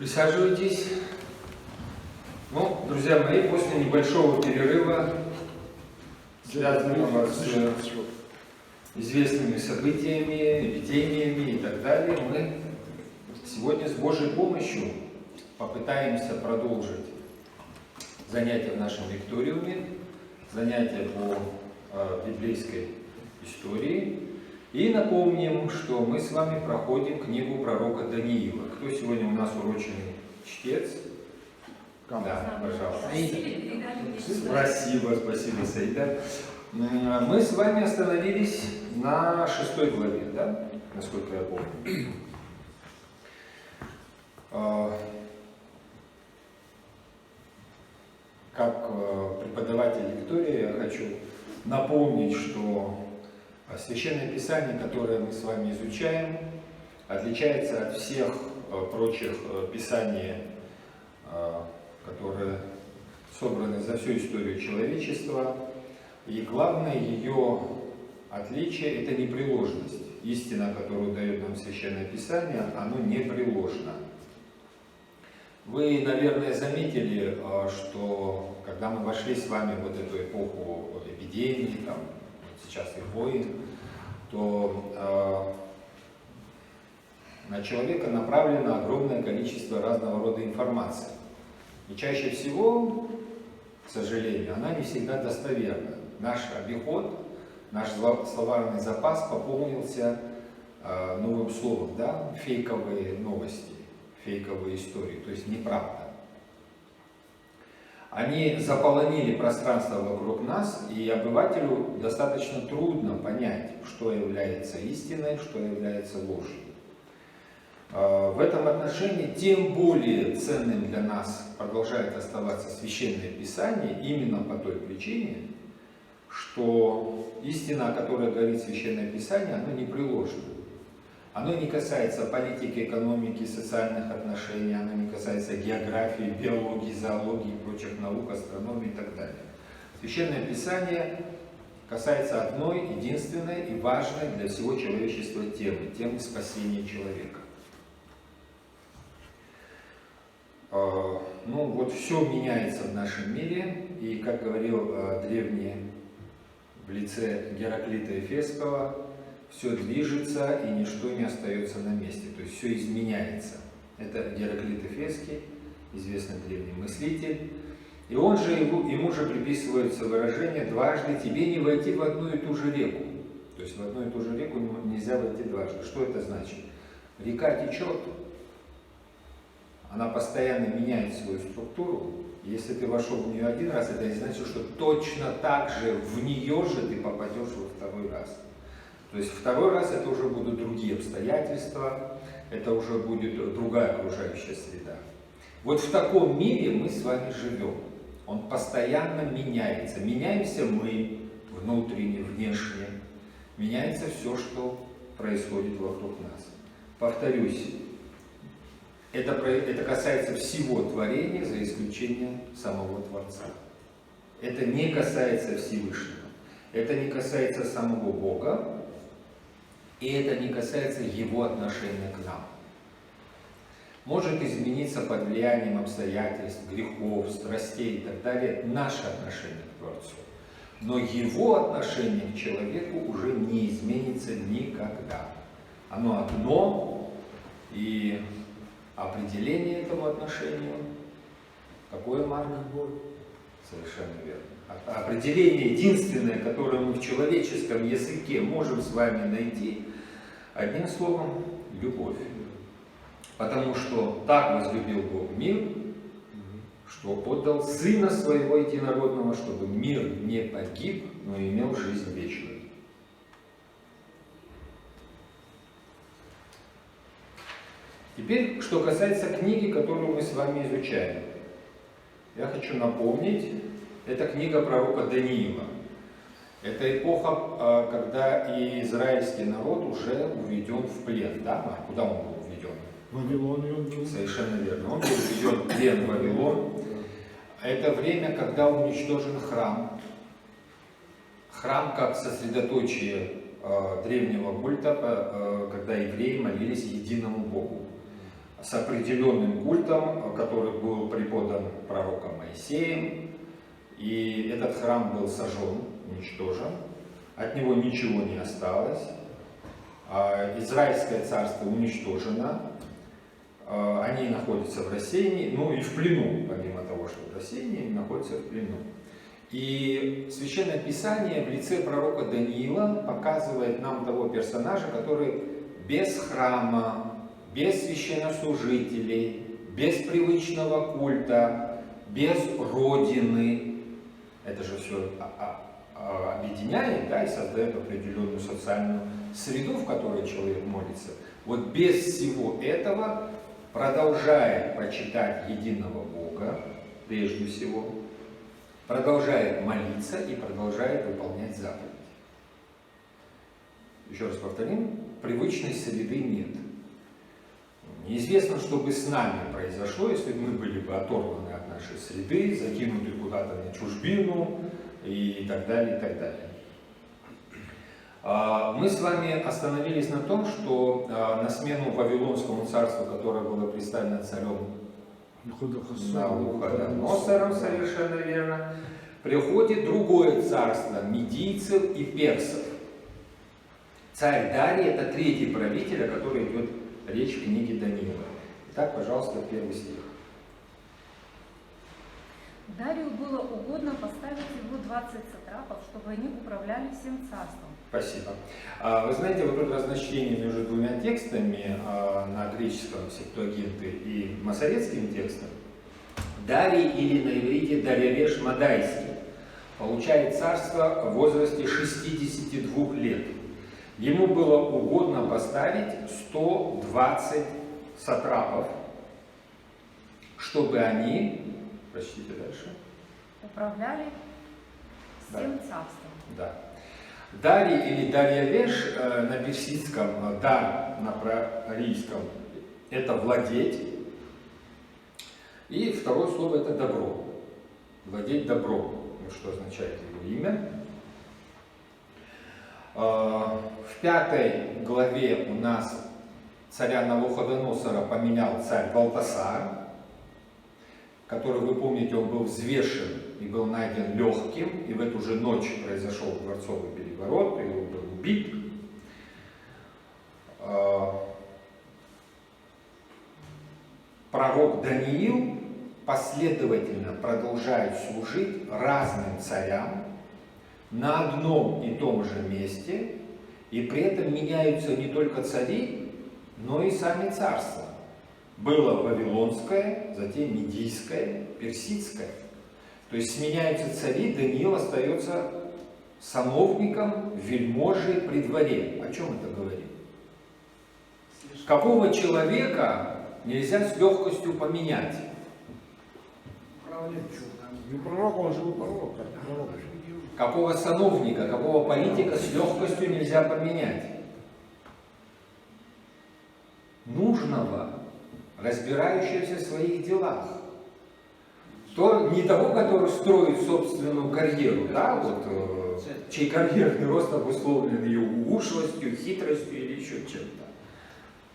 Присаживайтесь. Ну, друзья мои, после небольшого перерыва, связанного с известными событиями, эпидемиями и так далее, мы сегодня с Божьей помощью попытаемся продолжить занятия в нашем лекториуме, занятия по библейской истории. И напомним, что мы с вами проходим книгу пророка Даниила. Кто сегодня у нас уроченный чтец? Да, пожалуйста. Спасибо, Саида. Мы с вами остановились на 6 главе, да? Насколько я помню. Как преподаватель лектории я хочу напомнить, что Священное Писание, которое мы с вами изучаем, отличается от всех прочих писаний, которые собраны за всю историю человечества. И главное ее отличие – это непреложность. Истина, которую дает нам Священное Писание, оно непреложно. Вы, наверное, заметили, что когда мы вошли с вами в вот эту эпоху эпидемии, там, сейчас и войн, то на человека направлено огромное количество разного рода информации. И чаще всего, к сожалению, она не всегда достоверна. Наш обиход, наш словарный запас пополнился новым словом, да? Фейковые новости, фейковые истории, то есть неправда. Они заполонили пространство вокруг нас, и обывателю достаточно трудно понять, что является истиной, что является ложью. В этом отношении тем более ценным для нас продолжает оставаться Священное Писание именно по той причине, что истина, о которой говорит Священное Писание, она непреложна. Оно не касается политики, экономики, социальных отношений, оно не касается географии, биологии, зоологии, прочих наук, астрономии и так далее. Священное Писание касается одной, единственной и важной для всего человечества темы спасения человека. Ну вот все меняется в нашем мире, и, как говорил древний в лице Гераклита Эфесского, все движется и ничто не остается на месте, то есть все изменяется. Это Гераклит Эфесский, известный древний мыслитель. И он же, ему же приписывается выражение «дважды тебе не войти в одну и ту же реку». То есть в одну и ту же реку нельзя войти дважды. Что это значит? Река течет, она постоянно меняет свою структуру. Если ты вошел в нее один раз, это не значит, что точно так же в нее же ты попадешь во второй раз. То есть второй раз это уже будут другие обстоятельства, это уже будет другая окружающая среда. Вот в таком мире мы с вами живем. Он постоянно меняется. Меняемся мы внутренне, внешне. Меняется все, что происходит вокруг нас. Повторюсь, это касается всего творения, за исключением самого Творца. Это не касается Всевышнего. Это не касается самого Бога. И это не касается его отношения к нам. Может измениться под влиянием обстоятельств, грехов, страстей и так далее наше отношение к Творцу. Но его отношение к человеку уже не изменится никогда. Оно одно, и определение этому отношению, какое, Марк? Совершенно верно. Определение единственное, которое мы в человеческом языке можем с вами найти, одним словом, любовь. Потому что так возлюбил Бог мир, что отдал Сына Своего Единородного, чтобы мир не погиб, но имел жизнь вечную. Теперь, что касается книги, которую мы с вами изучаем. Я хочу напомнить, это книга пророка Даниила. Это эпоха, когда и израильский народ уже уведен в плен. Да, Марк? Куда он был уведен? В Вавилоне он был. Совершенно верно. Он был уведен в плен в Вавилон. Это время, когда уничтожен храм. Храм как сосредоточие древнего культа, когда евреи молились единому Богу. с определенным культом, который был преподан пророком Моисеем. И этот храм был сожжен, уничтожен. От него ничего не осталось. Израильское царство уничтожено. Они находятся в рассеянии, ну и в плену, помимо того, что в рассеянии, они находятся в плену. И Священное Писание в лице пророка Даниила показывает нам того персонажа, который без храма, без священнослужителей, без привычного культа, без родины, это же все объединяет, да, и создает определенную социальную среду, в которой человек молится. Вот без всего этого продолжает почитать единого Бога, прежде всего, продолжает молиться и продолжает выполнять заповеди. Еще раз повторим, привычной среды нет. Неизвестно, что бы с нами произошло, если бы мы были бы оторваны от нашей среды, закинуты куда-то на чужбину и так далее, и так далее. Мы с вами остановились на том, что на смену Вавилонскому царству, которое было представлено царем Навуходоносором, совершенно верно, приходит другое царство медийцев и персов. Царь Дарий — это третий правитель, о котором идет речь в книге Даниила. Итак, пожалуйста, первый стих. Дарию было угодно поставить его 20 сатрапов, чтобы они управляли всем царством. Спасибо. Вы знаете, вот тут разночтение между двумя текстами на греческом Септуагинты и масоретским текстом. Дарий, или на иврите Дарьявеш Мадайский, получает царство в возрасте 62 лет. Ему было угодно поставить 120 сатрапов, чтобы они, прочтите дальше, управляли всем царством. Да. Дарий или Дарьявеш на персидском, дар на парийском — это владеть. И второе слово — это добро. Владеть добром. Вот что означает его имя. В 5 главе у нас царя Навуходоносора поменял царь Валтасар, который, вы помните, он был взвешен и был найден легким, и в эту же ночь произошел дворцовый переворот, и он был убит. Пророк Даниил последовательно продолжает служить разным царям на одном и том же месте, и при этом меняются не только цари, но и сами царства. Было вавилонское, затем медийское, персидское. То есть сменяются цари, Даниил остается сановником, вельможей при дворе. О чем это говорит? Какого человека нельзя с легкостью поменять? Не пророк, он же пророк. Какого сановника, какого политика с легкостью нельзя поменять? Нужного, разбирающегося в своих делах. То не того, который строит собственную карьеру, да, вот, чей карьерный рост обусловлен ее ушлостью, хитростью или еще чем-то.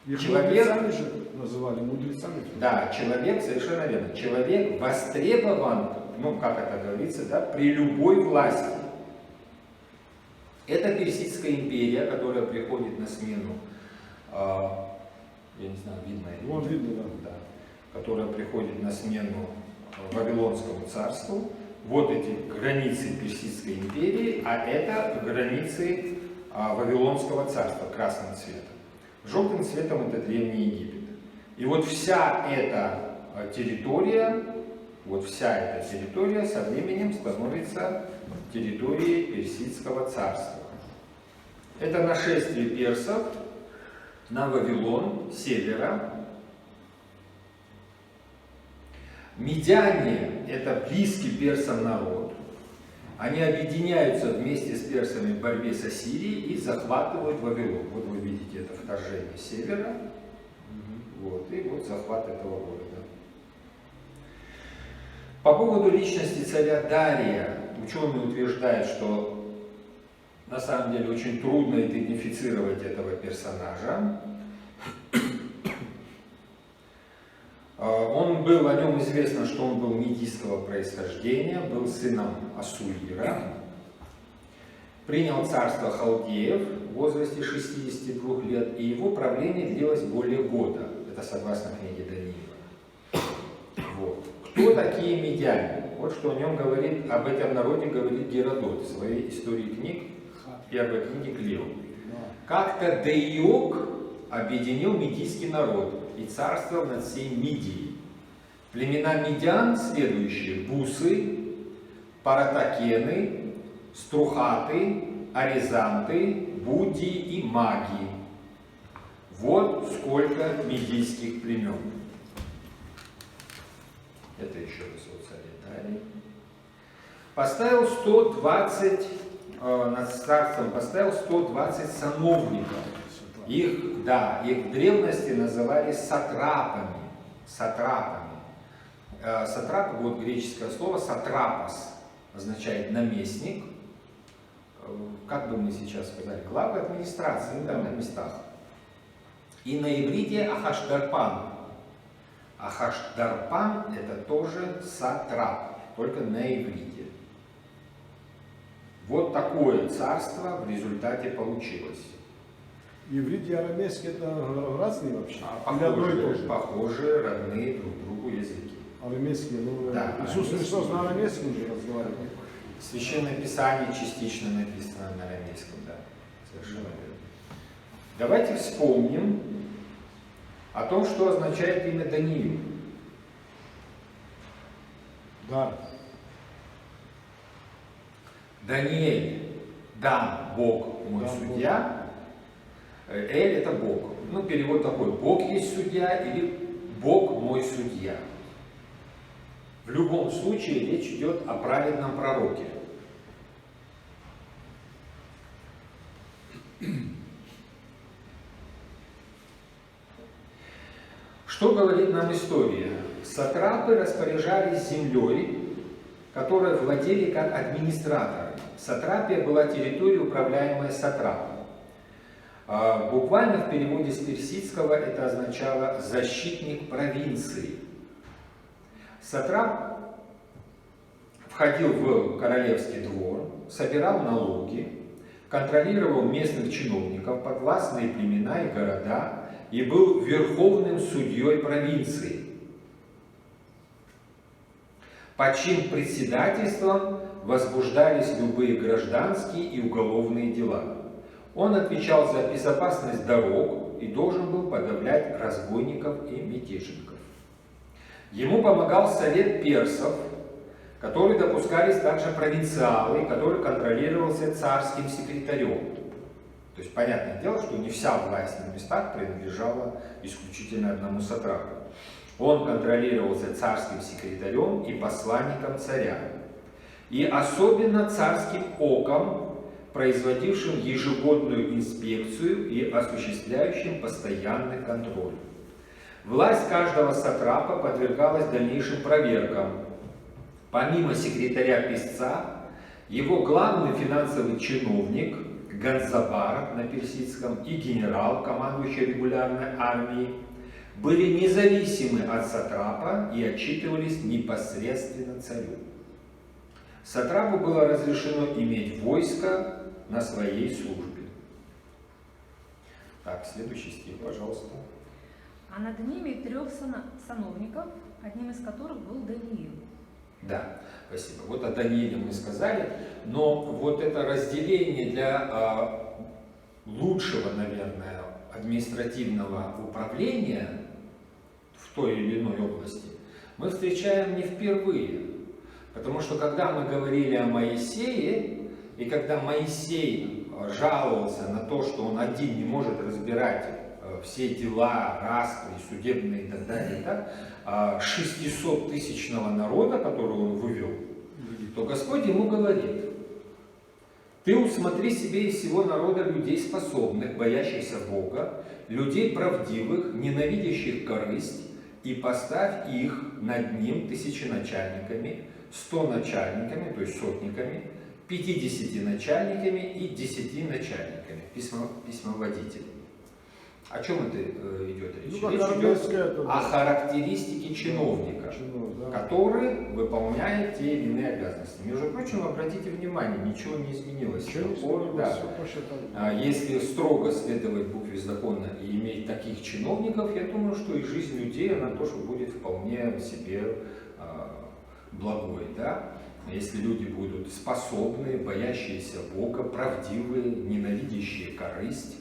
Их Человек, мудрецами же называли, мудрецами. да, человек, совершенно верно, человек востребован, ну, как это говорится, да, при любой власти. Это Персидская империя, которая приходит на смену, я не знаю, видно или Вот нет, видно, да, которая приходит на смену Вавилонскому царству. Вот эти границы Персидской империи, а это границы Вавилонского царства красным цветом. Желтым цветом это Древний Египет. И вот вся эта территория, со временем становится территорией Персидского царства. Это нашествие персов на Вавилон с севера. Медяне — это близкий персам народ. Они объединяются вместе с персами в борьбе с Ассирией и захватывают Вавилон. Вот вы видите это вторжение с севера. Вот, и вот захват этого города. По поводу личности царя Дария ученые утверждают, что на самом деле очень трудно идентифицировать этого персонажа. Он был, о нем известно, что он был медийского происхождения, был сыном Ассуира, принял царство халдеев в возрасте 62 лет, и его правление длилось более года. Это согласно книге Даниила. Вот. Кто такие медяне? Вот что о нем говорит, об этом народе говорит Геродот в своей истории книг и об этом книге Клео. Как-то Деиок объединил медийский народ и царствовал над всей Мидией. Племена медян следующие: бусы, паратакены, струхаты, аризанты, будди и маги. Вот сколько медийских племен. Это еще раз вот царь Италии. Поставил 120, над царством поставил 120 сановников. Их в древности называли сатрапами. Сатрап, вот греческое слово сатрапос, означает наместник. Как бы мы сейчас сказали, глава администрации, да, на местах. И на иврите ахашдарпан. Ахашдарпан — это тоже сатрап, только на иврите. Вот такое царство в результате получилось. Иврит и арамейский это разные вообще? Или одно и то же? Похожие, родные друг другу языки. Арамейский, ну, Да, Иисус арамейский. Христос на арамейском же разговаривал. Священное Писание частично написано на арамейском, да, совершенно верно. Давайте вспомним о том, что означает имя Даниил. Да. Даниэль, Дан, Бог мой Да, судья, Эль — это Бог. Ну, перевод такой: Бог есть судья или Бог мой судья. В любом случае речь идет о праведном пророке. Что говорит нам история? Сатрапы распоряжались землей, которой владели как администраторы. Сатрапия была территорией, управляемая сатрапом. Буквально в переводе с персидского это означало «защитник провинции». Сатрап входил в королевский двор, собирал налоги, контролировал местных чиновников, подвластные племена и города и был верховным судьей провинции. Под чьим председательством возбуждались любые гражданские и уголовные дела. Он отвечал за безопасность дорог и должен был подавлять разбойников и мятежников. Ему помогал совет персов, которые допускались также провинциалы, который контролировался царским секретарем. То есть, понятное дело, что не вся власть на местах принадлежала исключительно одному сатрапу. Он контролировался царским секретарем и посланником царя. И особенно царским оком, производившим ежегодную инспекцию и осуществляющим постоянный контроль. Власть каждого сатрапа подвергалась дальнейшим проверкам. Помимо секретаря-писца, его главный финансовый чиновник, ганзабар на персидском, и генерал, командующий регулярной армией, были независимы от сатрапа и отчитывались непосредственно царю. Сатрапу было разрешено иметь войско на своей службе. Так, следующий стих, пожалуйста. А над ними 3 сановников, одним из которых был Даниил. Да, спасибо. Вот о Данииле мы сказали, но вот это разделение для лучшего, наверное, административного управления в той или иной области мы встречаем не впервые. Потому что когда мы говорили о Моисее, и когда Моисей жаловался на то, что он один не может разбирать все дела, распри, судебные и так далее, да, 600-тысячного народа, которого он вывел, то Господь ему говорит: ты усмотри себе из всего народа людей способных, боящихся Бога, людей правдивых, ненавидящих корысть, и поставь их над ним тысяченачальниками, 100 начальниками, то есть сотниками, 50 начальниками и 10 начальниками, письмоводителями. О чем это идет речь? Ну, как Речь идет армейская, это, о да. характеристике чиновника, Да. который выполняет те или иные обязанности. Между прочим, обратите внимание, ничего не изменилось. с Ничего не тех пор, изменилось, да. всё точно так же. Если строго следовать букве закона и иметь таких чиновников, я думаю, что и жизнь людей, она тоже будет вполне себе благой. Да? Если люди будут способны, боящиеся Бога, правдивые, ненавидящие корысть,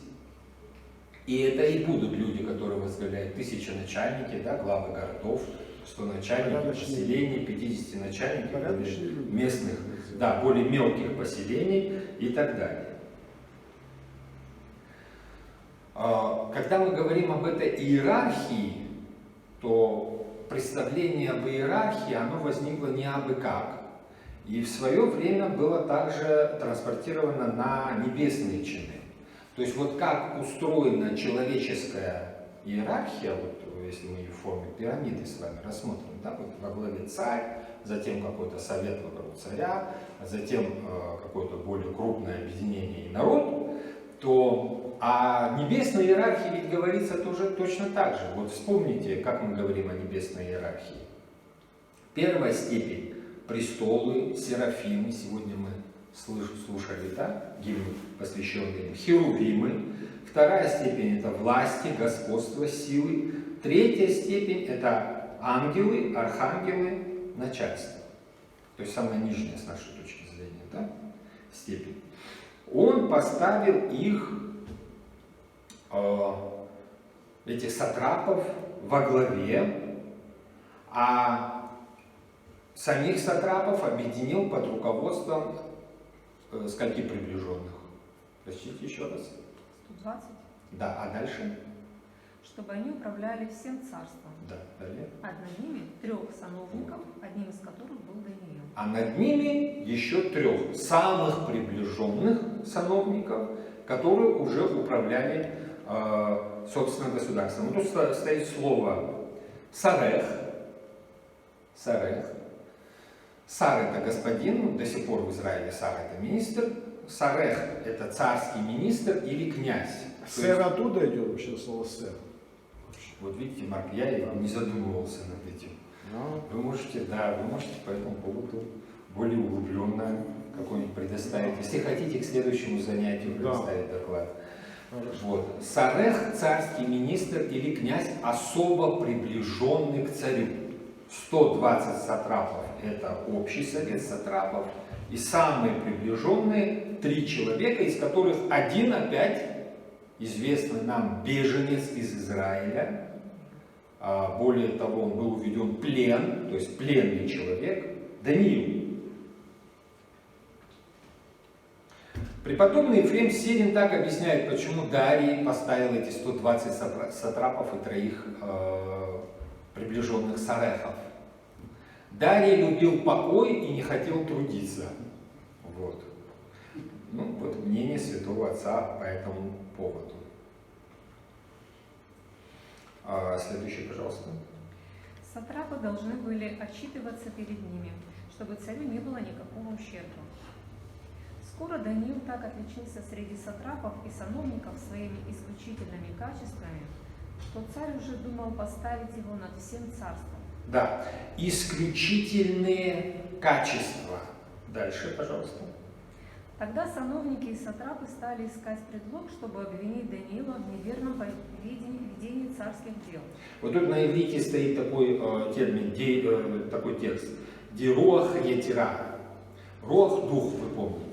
и это и будут люди, которые возглавляют тысяченачальники, да, главы городов, 100 начальников Порядочные. поселений, 50 начальников Порядочные более люди. местных, да, более мелких поселений и так далее. Когда мы говорим об этой иерархии, то представление об иерархии, оно возникло не абы как. И в свое время было также транспортировано на небесные чины. То есть вот как устроена человеческая иерархия, вот если мы ее в форме пирамиды с вами рассмотрим, да, вот во главе царь, затем какой-то совет вокруг царя, затем какое-то более крупное объединение и народ, то о небесной иерархии ведь говорится тоже точно так же. Вот вспомните, как мы говорим о небесной иерархии. Первая степень – престолы, серафимы, сегодня мы слушали, да, гимн, посвященный им, херувимы. Вторая степень – это власти, господство, силы. Третья степень – это ангелы, архангелы, начальство. То есть самая нижняя с нашей точки зрения, да, степень. Он поставил их, этих сатрапов, во главе, а самих сатрапов объединил под руководством скольки приближенных? Простите еще раз. 120. Да, а дальше? Чтобы они управляли всем царством. Да, далее. А над ними 3 сановников, одним из которых был Даниил. А над ними еще 3 самых приближенных сановников, которые уже управляли, собственно, государством. Вот тут стоит слово «сарех». «Сарех». Сар – это господин, до сих пор в Израиле Сар – это министр. Сарех – это царский министр или князь. Сэр оттуда идет вообще слово сэр. Вот видите, Марк, я и не задумывался над этим. Вы можете, да, вы можете по этому поводу более углубленно какой-нибудь предоставить. Если хотите, к следующему занятию предоставить доклад. Вот. Сарех – царский министр или князь, особо приближенный к царю. 120 сатрапов – это общий совет сатрапов, и самые приближенные 3 человека, из которых один опять известный нам беженец из Израиля. Более того, он был уведен в плен, то есть пленный человек, Даниил. Преподобный Ефрем Сирин так объясняет, почему Дарий поставил эти 120 сатрапов и 3 приближенных сарехов. Дарий любил покой и не хотел трудиться. Вот. Ну, вот мнение святого отца по этому поводу. Следующий, пожалуйста. Сатрапы должны были отчитываться перед ними, чтобы царю не было никакого ущерба. Скоро Даниил так отличился среди сатрапов и сановников своими исключительными качествами, что царь уже думал поставить его над всем царством. Да, исключительные качества. Дальше, пожалуйста. Тогда сановники и сатрапы стали искать предлог, чтобы обвинить Даниила в неверном ведении царских дел. Вот тут на иврите стоит такой термин, такой текст. Дируах етира. Руах – дух, вы помните.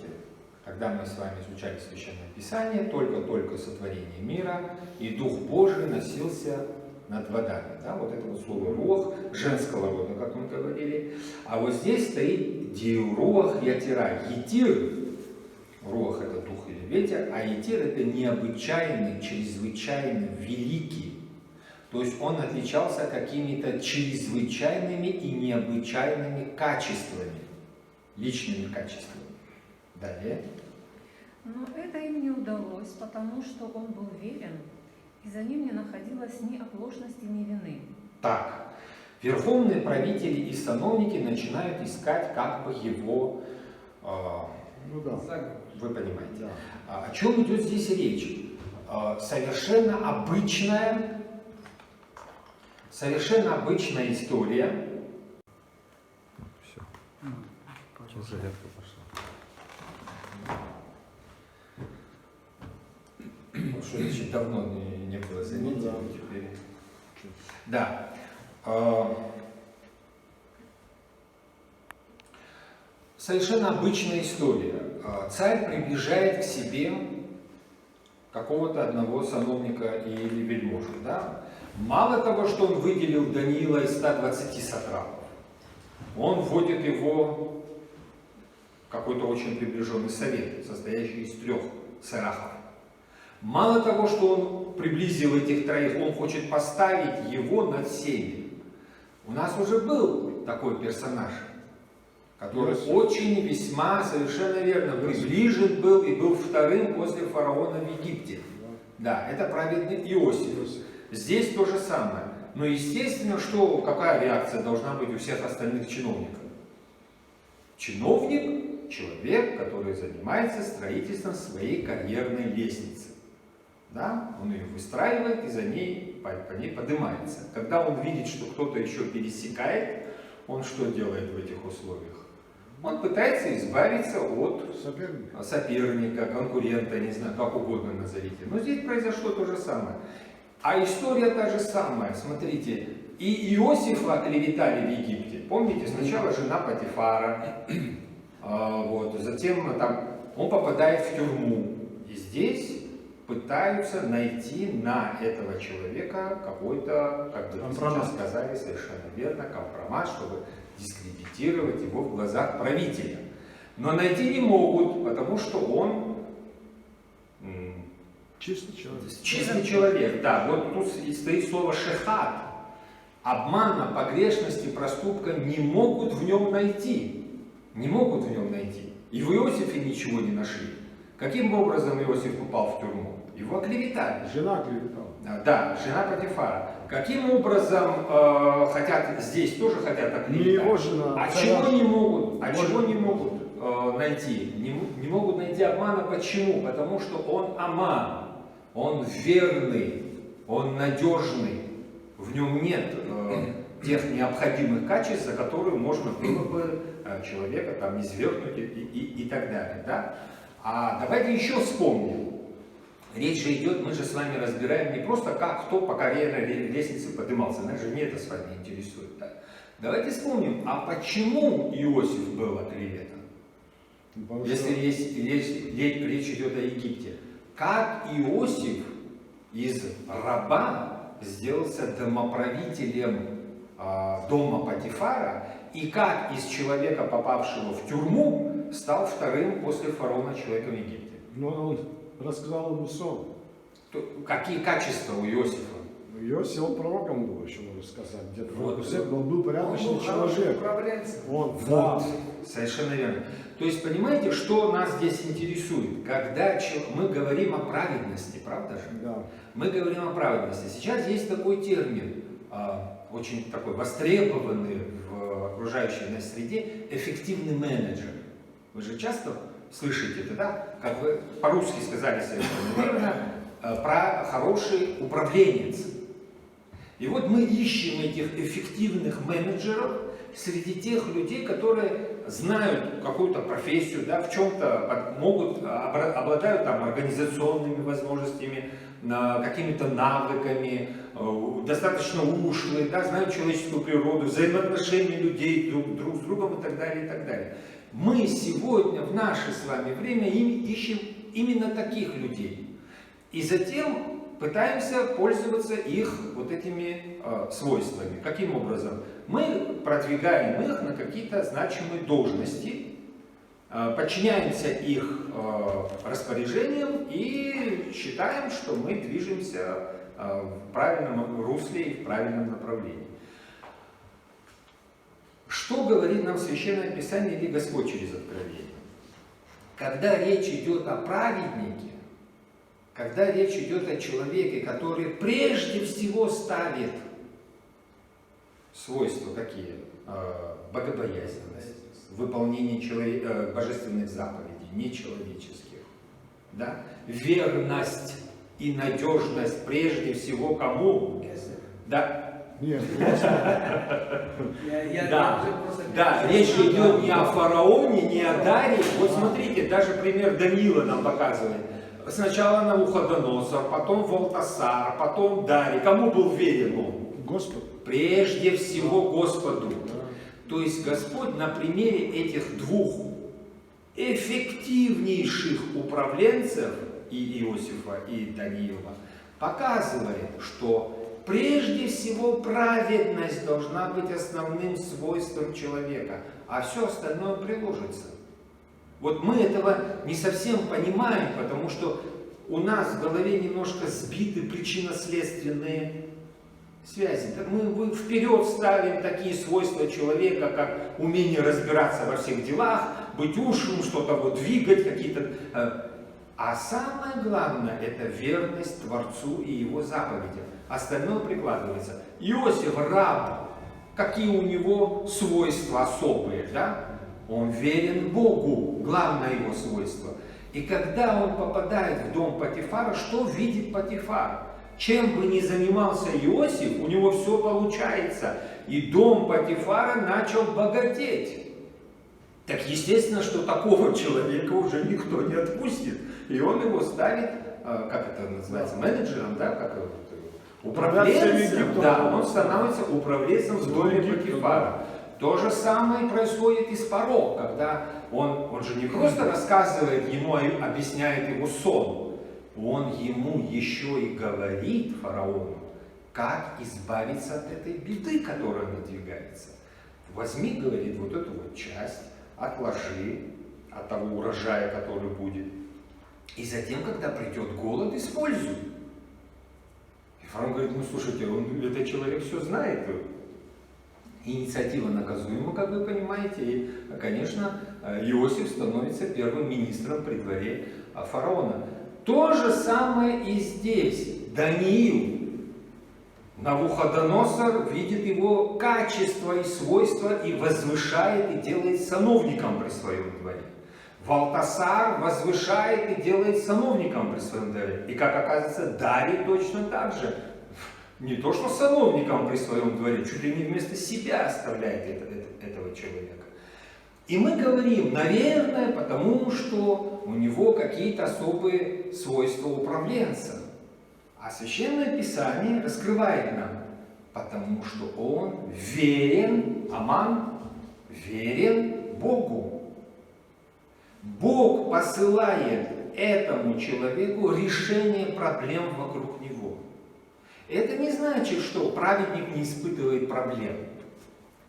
Когда мы с вами изучали Священное Писание, только-только сотворение мира, и Дух Божий носился над водами. Да? Вот это вот слово руах, женского рода, как мы говорили. А вот здесь стоит дируах етира. Етир, руах – это дух или ветер, а етир – это необычайный, чрезвычайно великий. То есть он отличался какими-то чрезвычайными и необычайными качествами, личными качествами. Далее. Но это им не удалось, потому что он был верен, и за ним не находилось ни оплошности, ни вины. Так, верховные правители и сановники начинают искать как бы его, Ну да. вы понимаете, Да. о чем идет здесь речь. совершенно обычная история. Все. Сейчас зарядка пошла. Что значит давно не было занятий, Ну да. теперь. Да. Совершенно обычная история. Царь приближает к себе какого-то одного сановника или вельможу. Да? Мало того, что он выделил Даниила из 120 сатрапов, он вводит его в какой-то очень приближенный совет, состоящий из 3 сарахов. Мало того, что он приблизил этих 3, он хочет поставить его над всеми. У нас уже был такой персонаж, который очень весьма, совершенно верно, приближен был и был 2-м после фараона в Египте. Да, это праведный Иосиф. Здесь то же самое. Но естественно, какая реакция должна быть у всех остальных чиновников? Чиновник – человек, который занимается строительством своей карьерной лестницы. Да? Он ее выстраивает и по ней поднимается. Когда он видит, что кто-то еще пересекает, он что делает в этих условиях? Он пытается избавиться от соперника, конкурента, не знаю, как угодно назовите. Но здесь произошло то же самое. А история та же самая. Смотрите, и Иосифа оклеветали в Египте. Помните, сначала жена Потифара, затем он попадает в тюрьму. И здесь пытаются найти на этого человека какой-то, как бы сейчас сказали, совершенно верно, компромат, чтобы дискредитировать его в глазах правителя. Но найти не могут, потому что он чистый человек. Чистый человек, да. Вот тут стоит слово шехат. Обмана, погрешности, проступка не могут в нем найти. Не могут в нем найти. И в Иосифе ничего не нашли. Каким образом Иосиф попал в тюрьму? Его оклеветали. Жена оклеветала. Да, жена Потифара. Каким образом здесь тоже хотят оклеветать? Не его жена. А чего не могут? Найти? Не могут найти обмана. Почему? Потому что он аман. Он верный. Он надежный. В нем нет тех необходимых качеств, за которые можно было бы человека низвергнуть и так далее. Да? А давайте еще вспомним. Речь же идет, мы же с вами разбираем не просто кто по карьерной лестнице поднимался, нас же не это с вами интересует. Да? Давайте вспомним, а почему Иосиф был оклеветан? Если речь идет о Египте. Как Иосиф из раба сделался домоправителем дома Потифара, и как из человека, попавшего в тюрьму, стал 2-м после фараона человеком в Египте? Но он рассказал ему сон. Какие качества у Иосифа? Иосиф, он пророком был, еще можно сказать, где-то. Вот. Он был порядочный человек. Вот, совершенно верно. То есть, понимаете, что нас здесь интересует? Когда мы говорим о праведности, правда же? Да. Мы говорим о праведности. Сейчас есть такой термин, очень такой востребованный в окружающей нас среде, эффективный менеджер. Вы же часто слышите это, да? Как вы по-русски сказали совершенно верно, про хороший управленец. И вот мы ищем этих эффективных менеджеров среди тех людей, которые знают какую-то профессию, да, в чем-то обладают организационными возможностями, какими-то навыками, достаточно ушлые, да, знают человеческую природу, взаимоотношения людей друг с другом и так далее, и так далее. Мы сегодня в наше с вами время ищем именно таких людей. И затем пытаемся пользоваться их вот этими свойствами. Каким образом? Мы продвигаем их на какие-то значимые должности, подчиняемся их распоряжениям и считаем, что мы движемся в правильном русле и в правильном направлении. Что говорит нам Священное Писание или Господь через откровение? Когда речь идет о праведнике, когда речь идет о человеке, который прежде всего ставит свойства какие? Богобоязненность, выполнение божественных заповедей, нечеловеческих, да? Верность и надежность прежде всего кому? Да. Нет, Да, речь идет не о фараоне, не о Дарии. Вот смотрите, даже пример Даниила нам показывает. Сначала Навуходоносор, потом Валтасар, потом Дарий. Кому был верен он? Господь. Прежде всего Господу. То есть Господь на примере этих двух эффективнейших управленцев, и Иосифа, и Даниила, показывает, что прежде всего праведность должна быть основным свойством человека, а все остальное приложится. Вот мы этого не совсем понимаем, потому что у нас в голове немножко сбиты причинно-следственные связи. Мы вперед ставим такие свойства человека, как умение разбираться во всех делах, быть ушлым, что-то вот двигать, какие-то... А самое главное, это верность Творцу и Его заповедям. Остальное прикладывается. Иосиф, раб, какие у него свойства особые, да? Он верен Богу, главное его свойство. И когда он попадает в дом Потифара, что видит Потифар? Чем бы ни занимался Иосиф, у него все получается. И дом Потифара начал богатеть. Так естественно, что такого человека уже никто не отпустит. И он его ставит, как это называется, менеджером, да, как управленцем. Да, он становится управленцем в доме Потифара. То же самое происходит и с Паро, когда он же не просто рассказывает ему, объясняет его сон, он ему еще и говорит фараону, как избавиться от этой беды, которая надвигается. Возьми, говорит, вот эту вот часть, отложи от того урожая, который будет, и затем, когда придет голод, используй. И фараон говорит, ну слушайте, этот человек все знает. Инициатива наказуема, как вы понимаете, и, конечно, Иосиф становится первым министром при дворе фараона. То же самое и здесь. Даниил, Навуходоносор видит его качества и свойства и возвышает и делает сановником при своем дворе. Валтасар возвышает и делает сановником при своем дворе. И, как оказывается, Дарий точно так же. Не то, что сановником при своем дворе, чуть ли не вместо себя оставляет этого человека. И мы говорим, наверное, потому что у него какие-то особые свойства управленца. А Священное Писание раскрывает нам, потому что он верен, Аман, верен Богу. Бог посылает этому человеку решение проблем вокруг него. Это не значит, что праведник не испытывает проблем.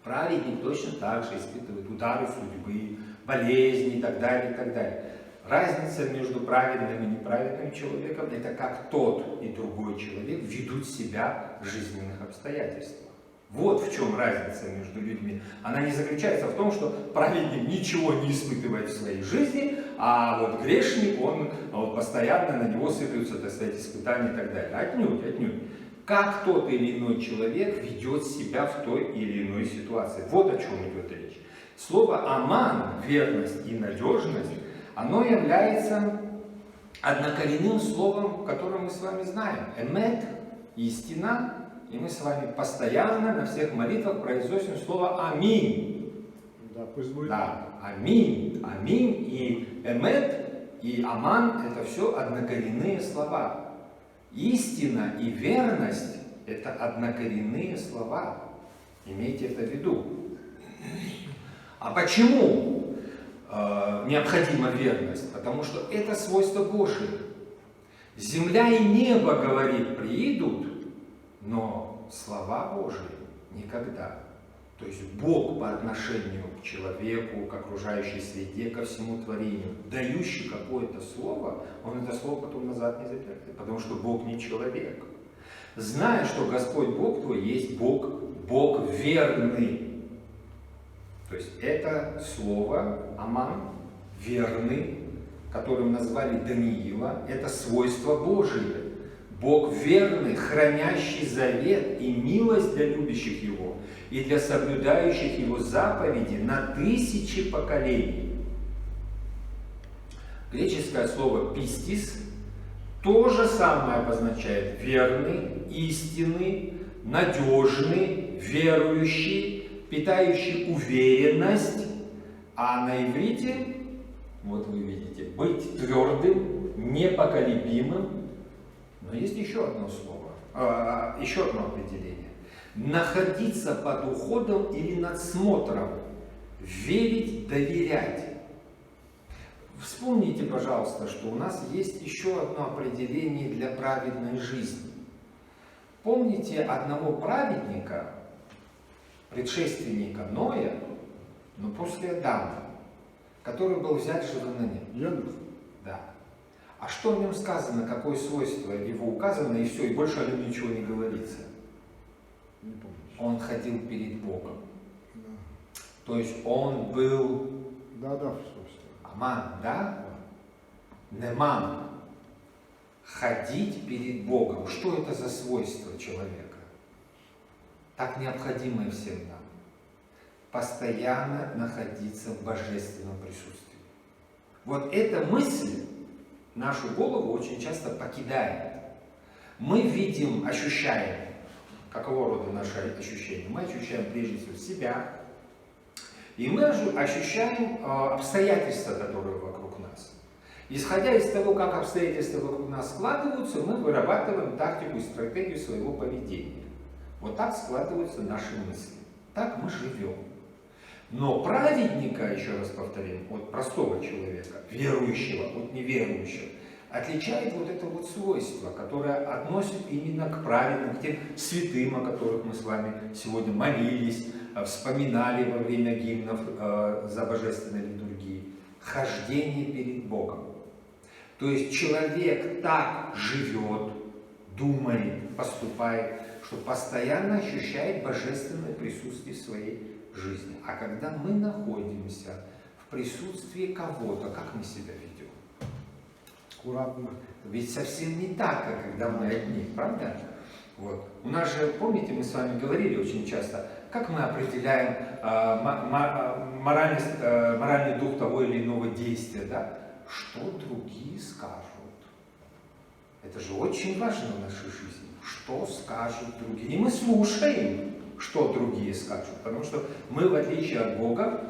Праведник точно так же испытывает удары судьбы, болезни и так далее, и так далее. Разница между праведным и неправедным человеком – это как тот и другой человек ведут себя в жизненных обстоятельствах. Вот в чем разница между людьми. Она не заключается в том, что праведник ничего не испытывает в своей жизни, а вот грешник, он постоянно на него сыплются, так сказать, испытания и так далее. Отнюдь, отнюдь. Как тот или иной человек ведет себя в той или иной ситуации. Вот о чем идет речь. Слово «аман», верность и надежность, оно является однокоренным словом, которое мы с вами знаем. Эмет, истина, и мы с вами постоянно на всех молитвах произносим слово «аминь». Да, пусть будет. Да, аминь, аминь и эмет, и аман – это все однокоренные слова. Истина и верность – это однокоренные слова. Имейте это в виду. А почему необходима верность? Потому что это свойство Божие. Земля и небо, говорит, приидут, но слова Божии никогда. То есть Бог по отношению к человеку, к окружающей среде, ко всему творению, дающий какое-то слово, он это слово потом назад не запрятает, потому что Бог не человек. Зная, что Господь Бог твой есть Бог, Бог верный. То есть это слово Аман, верный, которым назвали Даниила, это свойство Божие. Бог верный, хранящий завет и милость для любящих Его и для соблюдающих Его заповеди на 1000 поколений. Греческое слово «пистис» То же самое обозначает верный, истинный, надежный, верующий, питающий уверенность. А на иврите, вот вы видите, быть твердым, непоколебимым. Но есть еще одно слово, еще одно определение. Находиться под уходом или надсмотром, верить, доверять. Вспомните, пожалуйста, что у нас есть еще одно определение для праведной жизни. Помните одного праведника, предшественника Ноя, но после Адама, который был взят живым на небо? Янух. Да. А что о нем сказано, какое свойство его указано, и все, и больше о нем ничего не говорится. Не помню. Он ходил перед Богом. Да. То есть он был Да, собственно. аман, да? Неман. Ходить перед Богом. Что это за свойство человека? Так необходимое всем нам. Постоянно находиться в божественном присутствии. Вот эта мысль нашу голову очень часто покидает. Мы видим, ощущаем, какого рода наши ощущения? Мы ощущаем прежде всего себя, и мы ощущаем обстоятельства, которые вокруг нас. Исходя из того, как обстоятельства вокруг нас складываются, мы вырабатываем тактику и стратегию своего поведения. Вот так складываются наши мысли. Так мы живем. Но праведника, еще раз повторим, от простого человека, верующего от неверующего, отличает вот это вот свойство, которое относит именно к праведным, к тем святым, о которых мы с вами сегодня молились, вспоминали во время гимнов за божественной литургией. Хождение перед Богом. То есть человек так живет, думает, поступает, что постоянно ощущает божественное присутствие в своей жизни. А когда мы находимся в присутствии кого-то, как мы себя ведем? Аккуратно. Ведь совсем не так, как когда мы одни, правда? Вот. У нас же, помните, мы с вами говорили очень часто, как мы определяем моральный дух того или иного действия, да? Что другие скажут. Это же очень важно в нашей жизни. Что скажут другие. И мы слушаем, что другие скажут. Потому что мы, в отличие от Бога,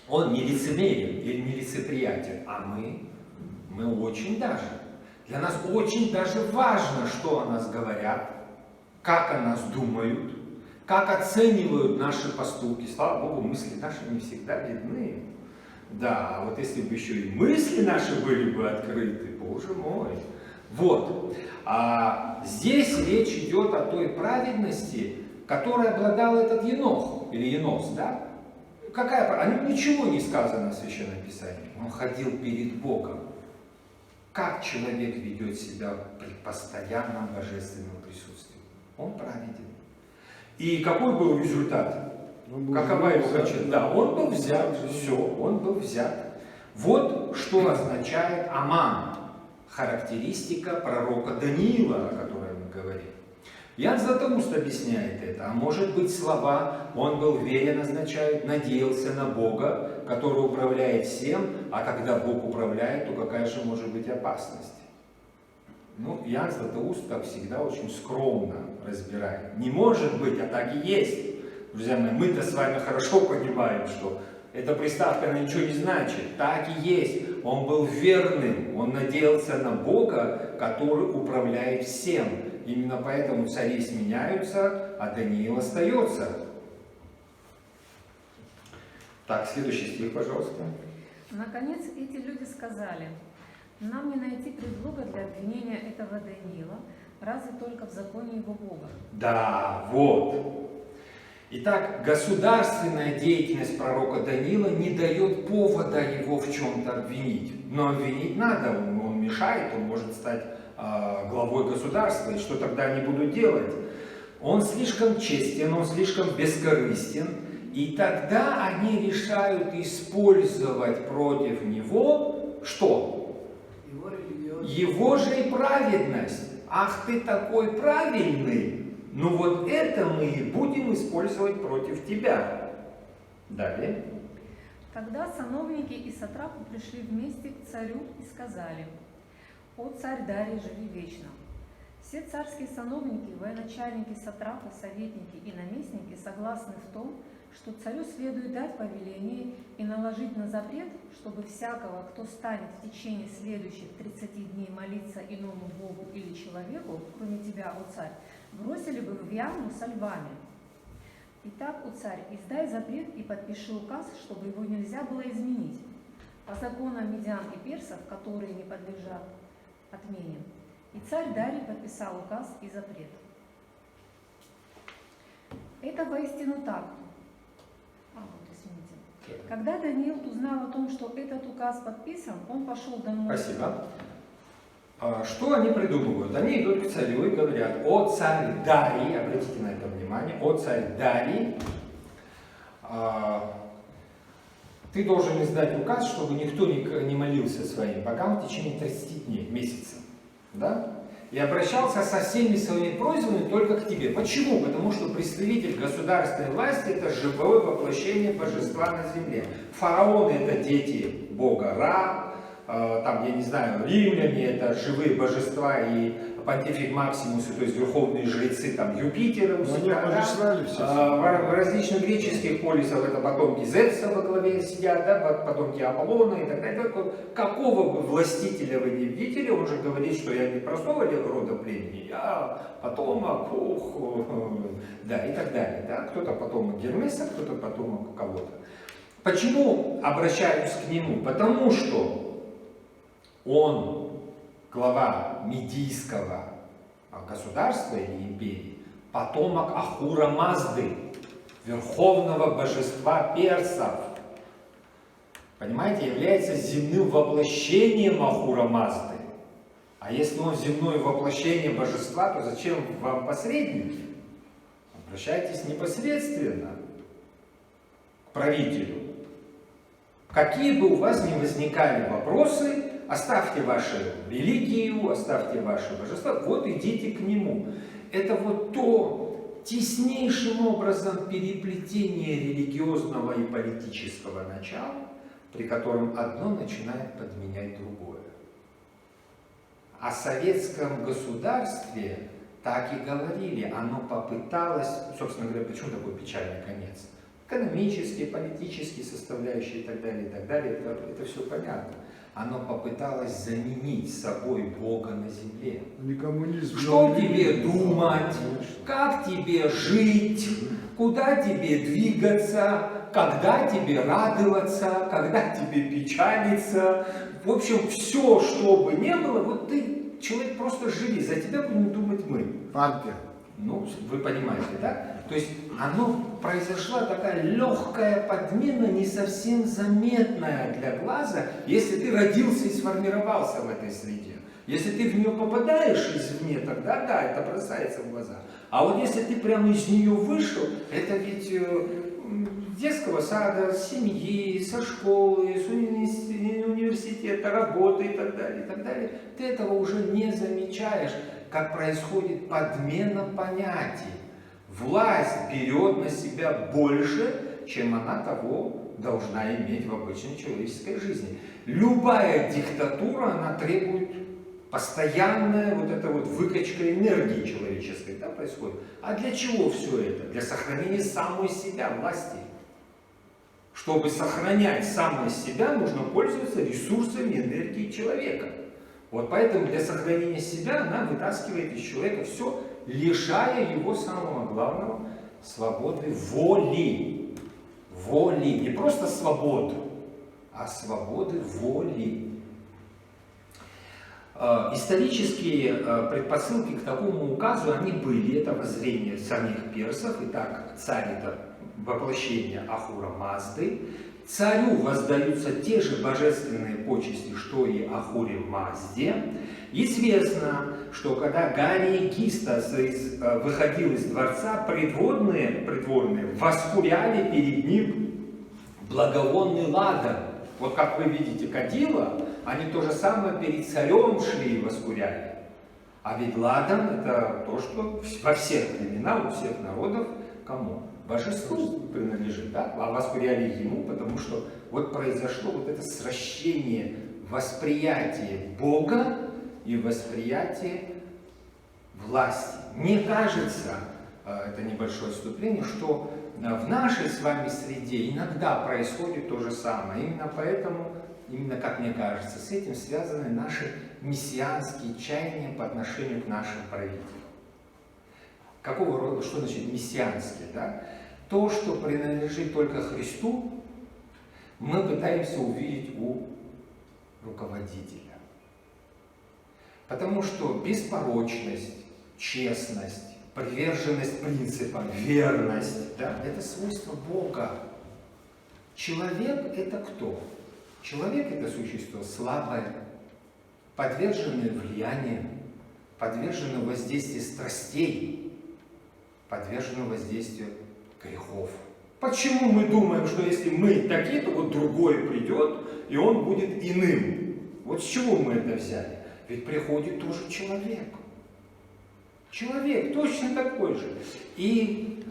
Он не лицемерен или не лицеприятен, а мы очень даже. Для нас очень даже важно, что о нас говорят, как о нас думают, как оценивают наши поступки. Слава Богу, мысли наши не всегда видны. Да, а вот если бы еще и мысли наши были бы открыты, Боже мой. Вот. А здесь речь идет о той праведности, которой обладал этот Енох, или Енос, да? Какая? О нем ничего не сказано в Священном Писании. Он ходил перед Богом. Как человек ведет себя при постоянном божественном присутствии? Он праведен. И какой был результат? Какова его кончина? Да, он был взят, все, он был взят. Вот что означает аман, характеристика пророка Даниила, о которой мы говорим. Ян Златоуст объясняет это, а может быть слова «он был верен» означают «надеялся на Бога, который управляет всем», а когда Бог управляет, то какая же может быть опасность? Ну, Ян Златоуст, как всегда, очень скромно разбирает. Не может быть, а так и есть. Друзья мои, мы-то с вами хорошо понимаем, что эта приставка, она ничего не значит. Так и есть. Он был верным, он надеялся на Бога, который управляет всем. Именно поэтому цари сменяются, а Даниил остается. Так, следующий стих, пожалуйста. Наконец эти люди сказали: нам не найти предлога для обвинения этого Даниила, разве только в законе его Бога. Да, вот. Итак, государственная деятельность пророка Даниила не дает повода его в чем-то обвинить. Но обвинить надо, он мешает, он может стать главой государства, и что тогда они будут делать? Он слишком честен, он слишком бескорыстен, и тогда они решают использовать против него что? Его же и праведность. Ах, ты такой правильный! Ну вот это мы и будем использовать против тебя. Далее. Тогда сановники и сатрапы пришли вместе к царю и сказали: «О царь Дарий, живи вечно». Все царские сановники, военачальники, сатрапы, советники и наместники согласны в том, что царю следует дать повеление и наложить на запрет, чтобы всякого, кто станет в течение следующих 30 дней молиться иному Богу или человеку, кроме тебя, о царь, бросили бы в яму со львами. Итак, о царь, издай запрет и подпиши указ, чтобы его нельзя было изменить, по законам медиан и персов, которые не подлежат отмене. И царь Дарий подписал указ и запрет. Это воистину так. Извините. Когда Даниил узнал о том, что этот указ подписан, он пошел домой. Спасибо. Что они придумывают? Они идут к царю и говорят: «О царь Дарий», обратите на это внимание, «О царь Дарий, ты должен издать указ, чтобы никто не молился своим богам в течение 30 дней, месяца». Да? И обращался со всеми своими просьбами только к тебе. Почему? Потому что представитель государственной власти – это живое воплощение божества на земле. Фараоны – это дети бога Ра, там, я не знаю, римляне – это живые божества и понтифик Максимус, то есть верховные жрецы там Юпитера у себя, да? В различных греческих полисах это потомки Зевса во главе сидят, да? Потомки Аполлона и так далее. Какого бы властителя вы не видели, он же говорит, что я не простого рода племени, я потомок, да, и так далее. Да? Кто-то потомок Гермеса, кто-то потомок кого-то. Почему обращаюсь к нему? Потому что он глава Медийского государства или империи, потомок Ахура Мазды, верховного божества персов. Понимаете, является земным воплощением Ахура Мазды. А если он земное воплощение божества, то зачем вам посредники? Обращайтесь непосредственно к правителю. Какие бы у вас ни возникали вопросы, оставьте вашу религию, оставьте ваше божество, вот идите к нему. Это вот то теснейшим образом переплетение религиозного и политического начала, при котором одно начинает подменять другое. О советском государстве так и говорили, оно попыталось, собственно говоря, почему такой печальный конец? Экономические, политические составляющие и так далее, это все понятно. Оно попыталось заменить собой Бога на земле. Что тебе думать, как тебе жить, куда тебе двигаться, когда тебе радоваться, когда тебе печалиться. В общем, все, что бы ни было, вот ты, человек, просто живи, за тебя будем думать мы. Партия. Ну, вы понимаете, да? То есть произошла такая легкая подмена, не совсем заметная для глаза, если ты родился и сформировался в этой среде. Если ты в нее попадаешь извне, тогда да, это бросается в глаза. А вот если ты прямо из нее вышел, это ведь с детского сада, с семьи, со школы, с университета, работы и так далее, ты этого уже не замечаешь, как происходит подмена понятий. Власть берет на себя больше, чем она того должна иметь в обычной человеческой жизни. Любая диктатура, она требует постоянная вот эта вот выкачка энергии человеческой, да, происходит. А для чего все это? Для сохранения самой себя, власти. Чтобы сохранять самой себя, нужно пользоваться ресурсами энергии человека. Вот поэтому для сохранения себя она вытаскивает из человека все, лишая его самого главного — свободы воли. Воли. Не просто свободу, а свободы воли. Исторические предпосылки к такому указу, они были. Это воззрение самих персов. Итак, царь — это воплощение Ахура Мазды. Царю воздаются те же божественные почести, что и Ахуре Мазде. Известно, что когда Галий Гистас выходил из дворца, придворные воскуряли перед ним благовонный ладан. Вот как вы видите кадила, они то же самое перед царем шли и воскуряли. А ведь ладан — это то, что во всех племенах, у всех народов кому? Божеству принадлежит, да? А воскуряли ему, потому что вот произошло вот это сращение восприятия Бога и восприятие власти. Мне кажется, это небольшое вступление, что в нашей с вами среде иногда происходит то же самое. Именно поэтому, именно как мне кажется, с этим связаны наши мессианские чаяния по отношению к нашим правителям. Какого рода, что значит мессианские? Да? То, что принадлежит только Христу, мы пытаемся увидеть у руководителя. Потому что беспорочность, честность, приверженность принципам, верность, да, это свойство Бога. Человек это кто? Человек это существо слабое, подверженное влиянию, подверженное воздействию страстей, подверженное воздействию грехов. Почему мы думаем, что если мы такие, то вот другой придет, и он будет иным? Вот с чего мы это взяли? Ведь приходит тоже человек. Человек точно такой же. И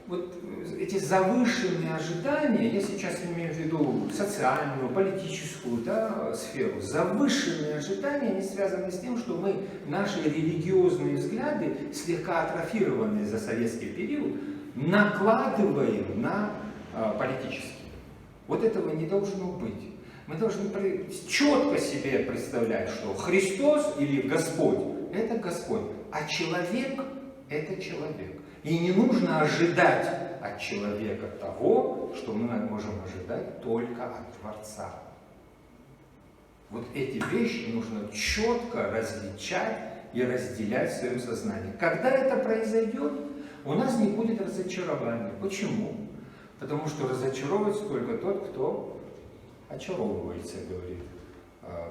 вот эти завышенные ожидания, я сейчас имею в виду социальную, политическую, да, сферу, завышенные ожидания, они связаны с тем, что мы, наши религиозные взгляды, слегка атрофированные за советский период, накладываем на политические. Вот этого не должно быть. Мы должны четко себе представлять, что Христос или Господь – это Господь, а человек – это человек. И не нужно ожидать от человека того, что мы можем ожидать только от Творца. Вот эти вещи нужно четко различать и разделять в своем сознании. Когда это произойдет, у нас не будет разочарования. Почему? Потому что разочаровывается только тот, кто очаровывается, говорит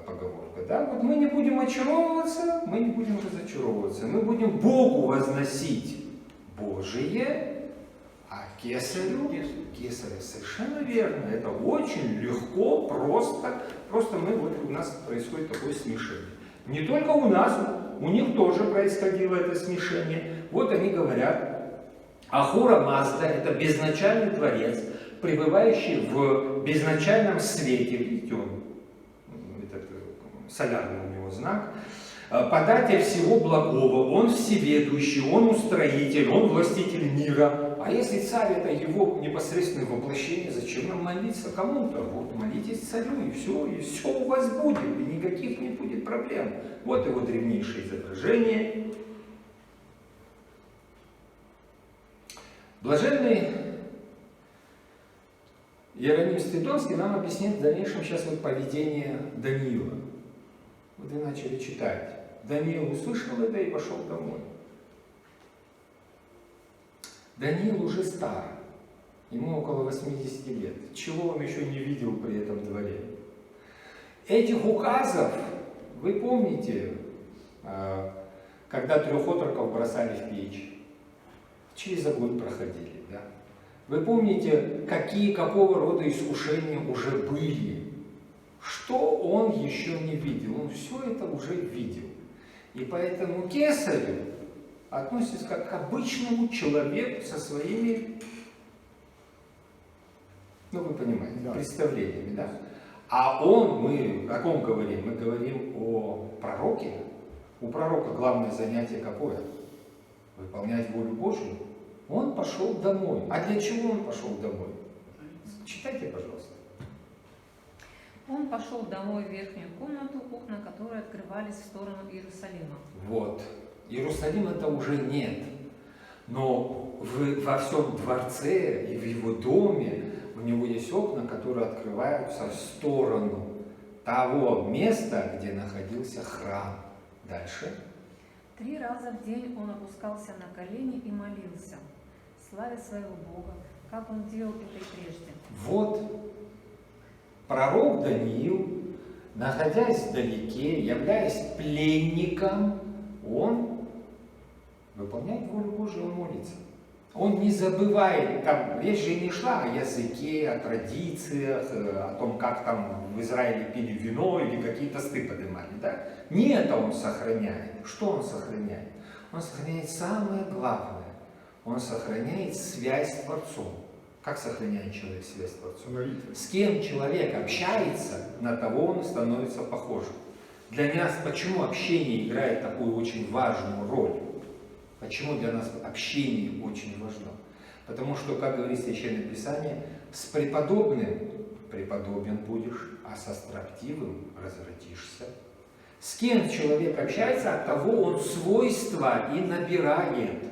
поговорка. Да? Вот мы не будем очаровываться, мы не будем разочаровываться. Мы будем Богу возносить Божие, а кесарю кесаря. Совершенно верно. Это очень легко, просто. Просто у нас происходит такое смешение. Не только у нас, у них тоже происходило это смешение. Вот они говорят, Ахура Мазда – это безначальный творец, пребывающий в безначальном свете. Видите, этот солярный у него знак. Податель всего благого, он всеведущий, он устроитель, он властитель мира. А если царь это его непосредственное воплощение, зачем нам молиться кому-то? Вот молитесь царю, и все у вас будет, и никаких не будет проблем. Вот его древнейшее изображение. Блаженный Иероним Стритонский нам объяснит в дальнейшем сейчас вот поведение Даниила. Вот вы начали читать. Даниил услышал это и пошел домой. Даниил уже стар, ему около 80 лет. Чего он еще не видел при этом дворе? Этих указов, вы помните, когда 3 отроков бросали в печь, через огонь проходили, да? Вы помните, какого рода искушения уже были? Что он еще не видел? Он все это уже видел. И поэтому кесарю относится как к обычному человеку со своими, вы понимаете, да, представлениями. Да? А мы о ком говорим? Мы говорим о пророке. У пророка главное занятие какое? Выполнять волю Божию. Он пошел домой. А для чего он пошел домой? Читайте, пожалуйста. Он пошел домой в верхнюю комнату, окна которой открывались в сторону Иерусалима. Вот. Иерусалима-то уже нет. Но во всем дворце и в его доме у него есть окна, которые открываются в сторону того места, где находился храм. Дальше. 3 раза в день он опускался на колени и молился, славя своего Бога, как он делал это и прежде. Вот пророк Даниил, находясь вдалеке, являясь пленником, он выполняет волю Божию, он молится. Он не забывает, там речь же не шла о языке, о традициях, о том, как там в Израиле пили вино или какие-то сты поднимали. Да? Не это он сохраняет. Что он сохраняет? Он сохраняет самое главное. Он сохраняет связь с Творцом. Как сохраняет человек связь с Творцом? С кем человек общается, на того он становится похожим. Для нас почему общение играет такую очень важную роль? Почему для нас общение очень важно? Потому что, как говорит Священное Писание, с преподобным преподобен будешь, а со строптивым развратишься. С кем человек общается, от того он свойства и набирает.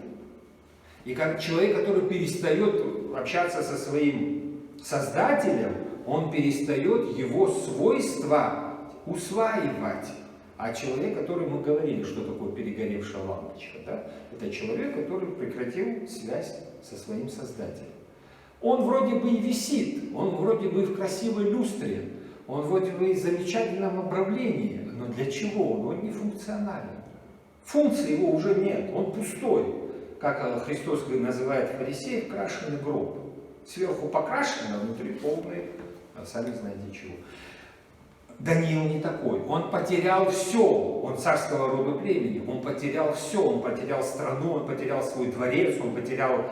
И как человек, который перестает общаться со своим Создателем, он перестает его свойства усваивать. А человек, который мы говорили, что такое перегоревшая лампочка, да? Это человек, который прекратил связь со своим Создателем. Он вроде бы и висит, он вроде бы в красивой люстре, он вроде бы и в замечательном обравлении, но для чего он? Он не функционален. Функции его уже нет, он пустой. Как Христос называет фарисеев, крашеный гроб. Сверху покрашено, а внутри полный, сами знаете чего. Даниил не такой. Он потерял все. Он царского рода племени. Он потерял все. Он потерял страну, он потерял свой дворец, он потерял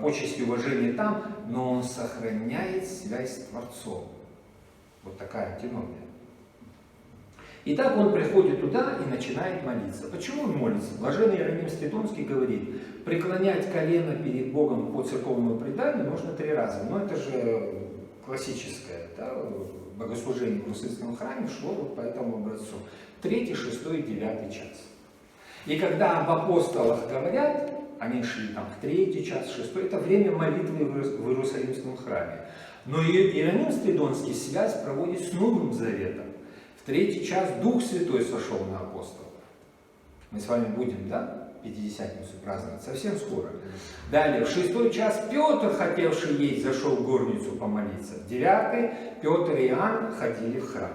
почесть и уважение там, но он сохраняет связь с Творцом. Вот такая антиномия. Итак, он приходит туда и начинает молиться. Почему он молится? Блаженный Иероним Стритонский говорит, преклонять колено перед Богом по церковному преданию нужно 3 раза. Но это же классическое, да, богослужение в Иерусалимском храме шло вот по этому образцу. 3, 6 и 9 час. И когда об апостолах говорят, они шли там в 3 час, 6, это время молитвы в Иерусалимском храме. Но Иероним Стритонский связь проводит с Новым Заветом. В 3 час Дух Святой сошел на апостолов. Мы с вами будем, да, Пятидесятницу праздновать совсем скоро. Далее, в 6 час Петр, хотевший есть, зашел в горницу помолиться. В 9 Петр и Иоанн ходили в храм.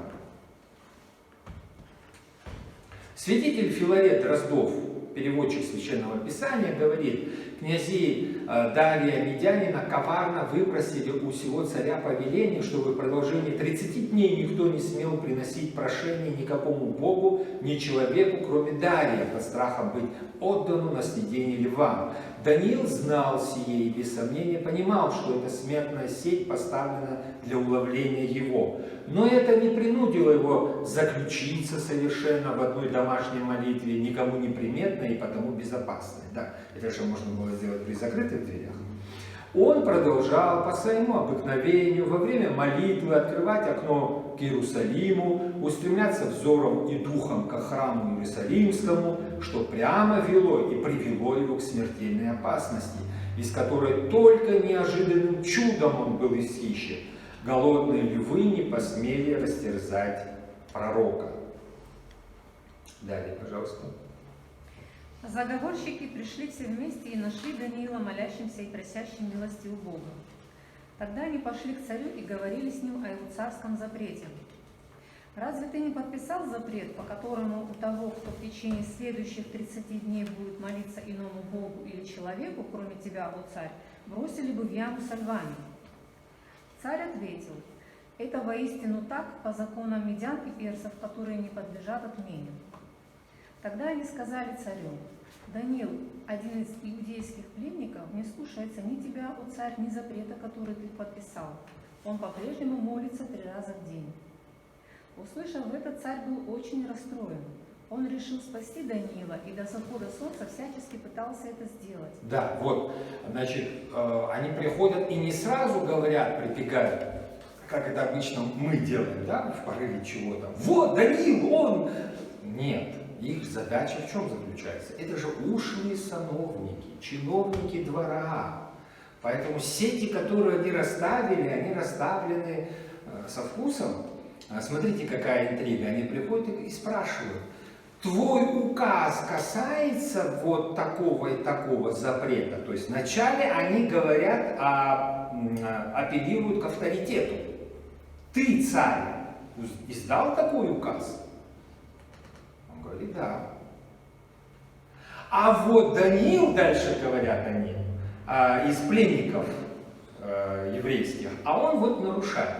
Святитель Филарет Дроздов, переводчик Священного Писания, говорит, князи Дария Медянина коварно выпросили у сего царя повеление, чтобы в продолжении 30 дней никто не смел приносить прошение никакому богу, ни человеку, кроме Дария, под страхом быть отдану на съедение львам. Даниил знал сие и без сомнения понимал, что эта смертная сеть поставлена для уловления его. Но это не принудило его заключиться совершенно в одной домашней молитве, никому неприметной и потому безопасной. Да, это же можно было сделать при закрытых дверях. Он продолжал по своему обыкновению во время молитвы открывать окно к Иерусалиму, устремляться взором и духом к храму Иерусалимскому, что прямо вело и привело его к смертельной опасности, из которой только неожиданным чудом он был исхищен. Голодные львы не посмели растерзать пророка. Далее, пожалуйста. Заговорщики пришли все вместе и нашли Даниила молящимся и просящим милости у Бога. Тогда они пошли к царю и говорили с ним о его царском запрете. «Разве ты не подписал запрет, по которому у того, кто в течение следующих 30 дней будет молиться иному Богу или человеку, кроме тебя, о царь, бросили бы в яму со львами?» Царь ответил, «Это воистину так по законам медян и персов, которые не подлежат отмене». Тогда они сказали царю, «Даниил, один из иудейских пленников, не слушается ни тебя, о царь, ни запрета, который ты подписал. Он по-прежнему молится 3 раза в день». Услышав это, царь был очень расстроен. Он решил спасти Даниила и до захода солнца всячески пытался это сделать. Да, вот, значит, они приходят и не сразу говорят, прибегают, как это обычно мы делаем, да, в порыве чего-то. Вот, Даниил, он... Нет. Их задача в чем заключается? Это же ушлые сановники, чиновники двора. Поэтому сети, которые они расставлены со вкусом. Смотрите, какая интрига. Они приходят и спрашивают, твой указ касается вот такого и такого запрета? То есть вначале они говорят, апеллируют к авторитету. Ты, царь, издал такой указ? Говорит, да. А вот Даниил, дальше говорят они, из пленников еврейских, а он вот нарушает.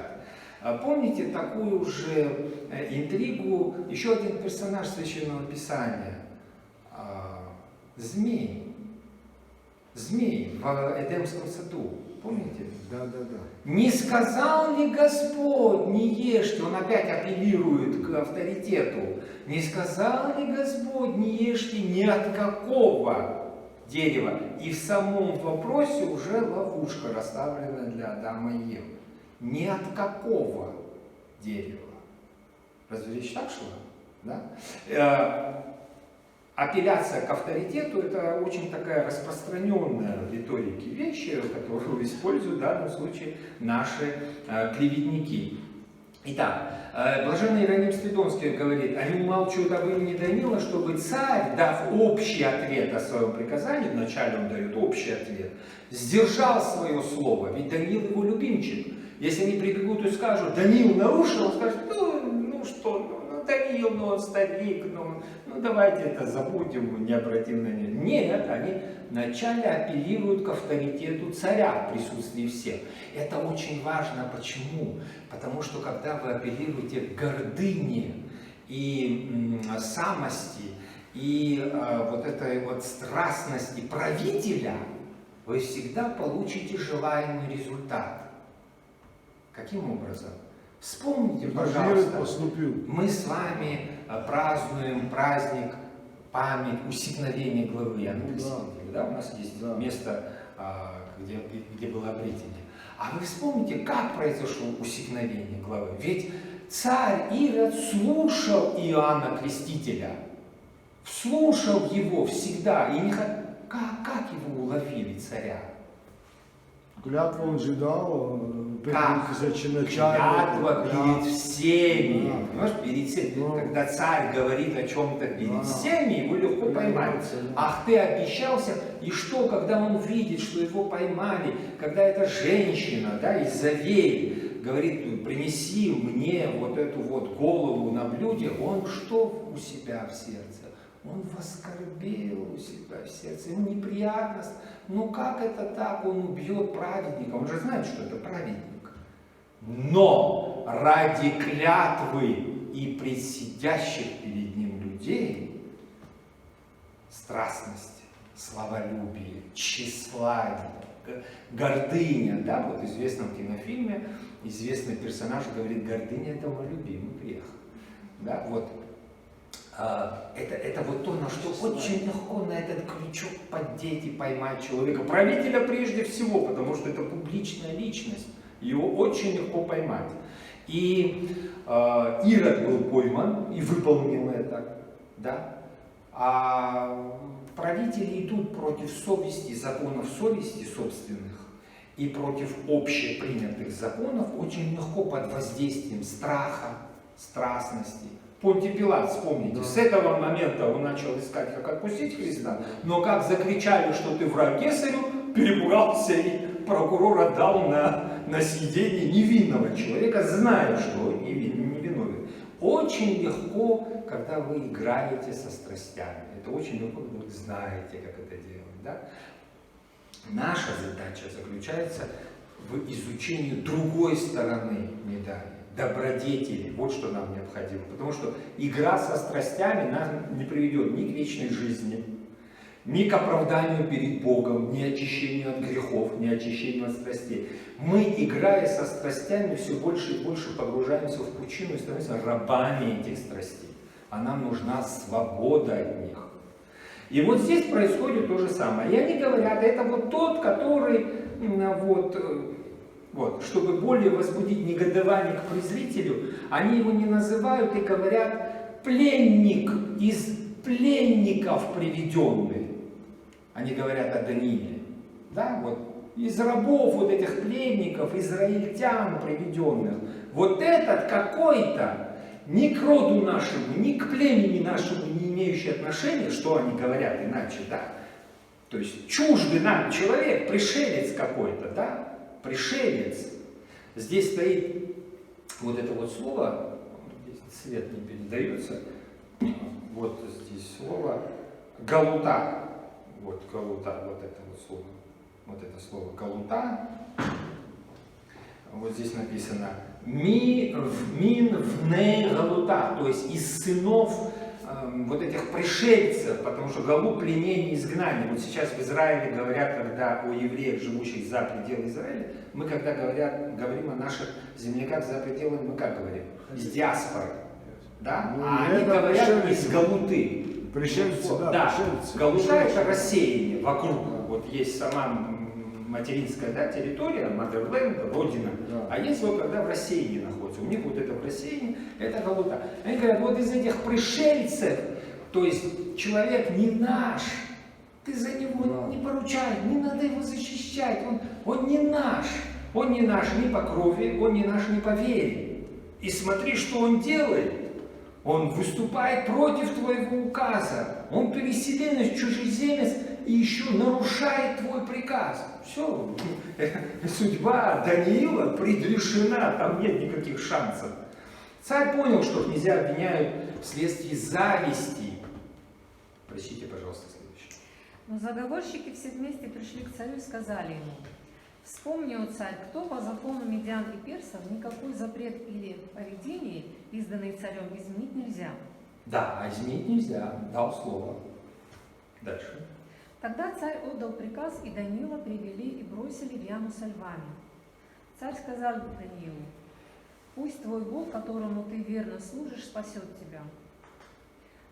Помните такую же интригу, еще один персонаж Священного Писания, змей в Эдемском саду. Помните? Да. Не сказал ли Господь, не ешьте, он опять апеллирует к авторитету. Не сказал ли Господь, не ешьте ни от какого дерева? И в самом вопросе уже ловушка расставлена для Адама и Евы. Ни от какого дерева. Разве речь так шла? Да? Апелляция к авторитету – это очень такая распространенная в риторике вещь, которую используют в данном случае наши клеветники. Итак, блаженный Иероним Стридонский говорит: они умалчивают об имени Даниила, чтобы царь, дав общий ответ о своем приказании, вначале он дает общий ответ, сдержал свое слово, ведь Даниил его любимчик. Если они прибегут и скажут: Даниил нарушил, он скажет: ну что, Даниил, ну он старик, ну давайте это забудем, не обратим на него. Нет, они вначале апеллируют к авторитету царя в присутствии всех. Это очень важно. Почему? Потому что когда вы апеллируете к гордыне и самости, и вот этой вот страстности правителя, вы всегда получите желаемый результат. Каким образом? Вспомните, пожалуйста, мы с вами празднуем праздник, память усекновения главы Иоанна Крестителя. Да, у нас есть место, где было обретение. А вы вспомните, как произошло усекновение главы? Ведь царь Ирод слушал Иоанна Крестителя, слушал его всегда. И как его уловили царя? Клятву он же дал, клятва перед всеми, да. Понимаешь, перед всеми. Когда царь говорит о чем-то перед всеми, его легко поймать. Ах, ты обещался, и что, когда он видит, что его поймали, когда эта женщина, да, из Завей говорит: принеси мне вот эту вот голову на блюде, он что у себя в сердце? Он воскорбел у себя в сердце, ему неприятно. Ну как это так? Он убьет праведника. Он же знает, что это праведник. Но ради клятвы и присидящих перед ним людей страстность, славолюбие, тщеславие, гордыня. Да, вот в известном кинофильме известный персонаж говорит: гордыня – это мой любимый грех. Да, вот. Это вот то, на что очень легко на этот крючок поддеть и поймать человека. Правителя прежде всего, потому что это публичная личность. Его очень легко поймать. И Ирод был пойман и выполнил это. Да? А правители идут против совести, законов совести собственных и против общепринятых законов очень легко под воздействием страха, страстности. Понтий Пилат, вспомните, да. С этого момента он начал искать, как отпустить Христа, но как закричали, что ты враг кесарю, перепугался и прокурор отдал на съедение невинного человека, зная, что он невиновен. Очень легко, когда вы играете со страстями, это очень легко, когда вы знаете, как это делать. Да? Наша задача заключается в изучении другой стороны медали. Добродетели, вот что нам необходимо, потому что игра со страстями нас не приведет ни к вечной жизни, ни к оправданию перед Богом, ни очищению от грехов, ни очищению от страстей. Мы, играя со страстями, все больше и больше погружаемся в пучину и становимся рабами этих страстей, а нам нужна свобода от них. И вот здесь происходит то же самое. И они говорят: это вот тот, который вот, чтобы более возбудить негодование к презрителю, они его не называют и говорят: пленник из пленников приведенный. Они говорят о Данииле. Да, вот, из рабов вот этих пленников, израильтян приведенных. Вот этот какой-то, ни к роду нашему, ни к племени нашему не имеющий отношения, что они говорят иначе, да? То есть чуждый нам человек, пришелец какой-то, да? Пришелец. Здесь стоит вот это вот слово, здесь цвет не передается, вот здесь слово галута. Вот галута, вот это вот слово. Вот это слово галута. Вот здесь написано мин вней галута, то есть из сынов вот этих пришельцев, потому что галу, пленение, изгнание. Вот сейчас в Израиле говорят, когда о евреях, живущих за пределами Израиля, мы когда говорим о наших земляках за пределами, мы как говорим? Из диаспоры. Да? Ну, А они это говорят пришельцы. из галуты. Пришельцы, да, Да, пришельцы. галута это рассеяние вокруг. Вот есть сама материнская, да, территория, Motherland, родина. Да. А есть вот когда в рассеянии находится. У них вот это в рассеянии, это галута. Они говорят, вот из этих пришельцев, то есть человек не наш, ты за него Да. не поручай, не надо его защищать, он не наш. Он не наш ни по крови, он не наш ни по вере. И смотри, что он делает. Он выступает против твоего указа. Он переселенец, чужеземец и еще нарушает твой приказ. Все, судьба Даниила предрешена, там нет никаких шансов. Царь понял, что князья обвиняют вследствие зависти. Прочтите, пожалуйста, следующее. Но заговорщики все вместе пришли к царю и сказали ему: «Вспомни, о царь, кто по закону медян и персов никакой запрет или поведение, изданный царем, изменить нельзя». Да, а изменить нельзя, дал слово. Дальше. Тогда царь отдал приказ, и Даниила привели и бросили в яму со львами. Царь сказал Даниилу: «Пусть твой Бог, которому ты верно служишь, спасет тебя».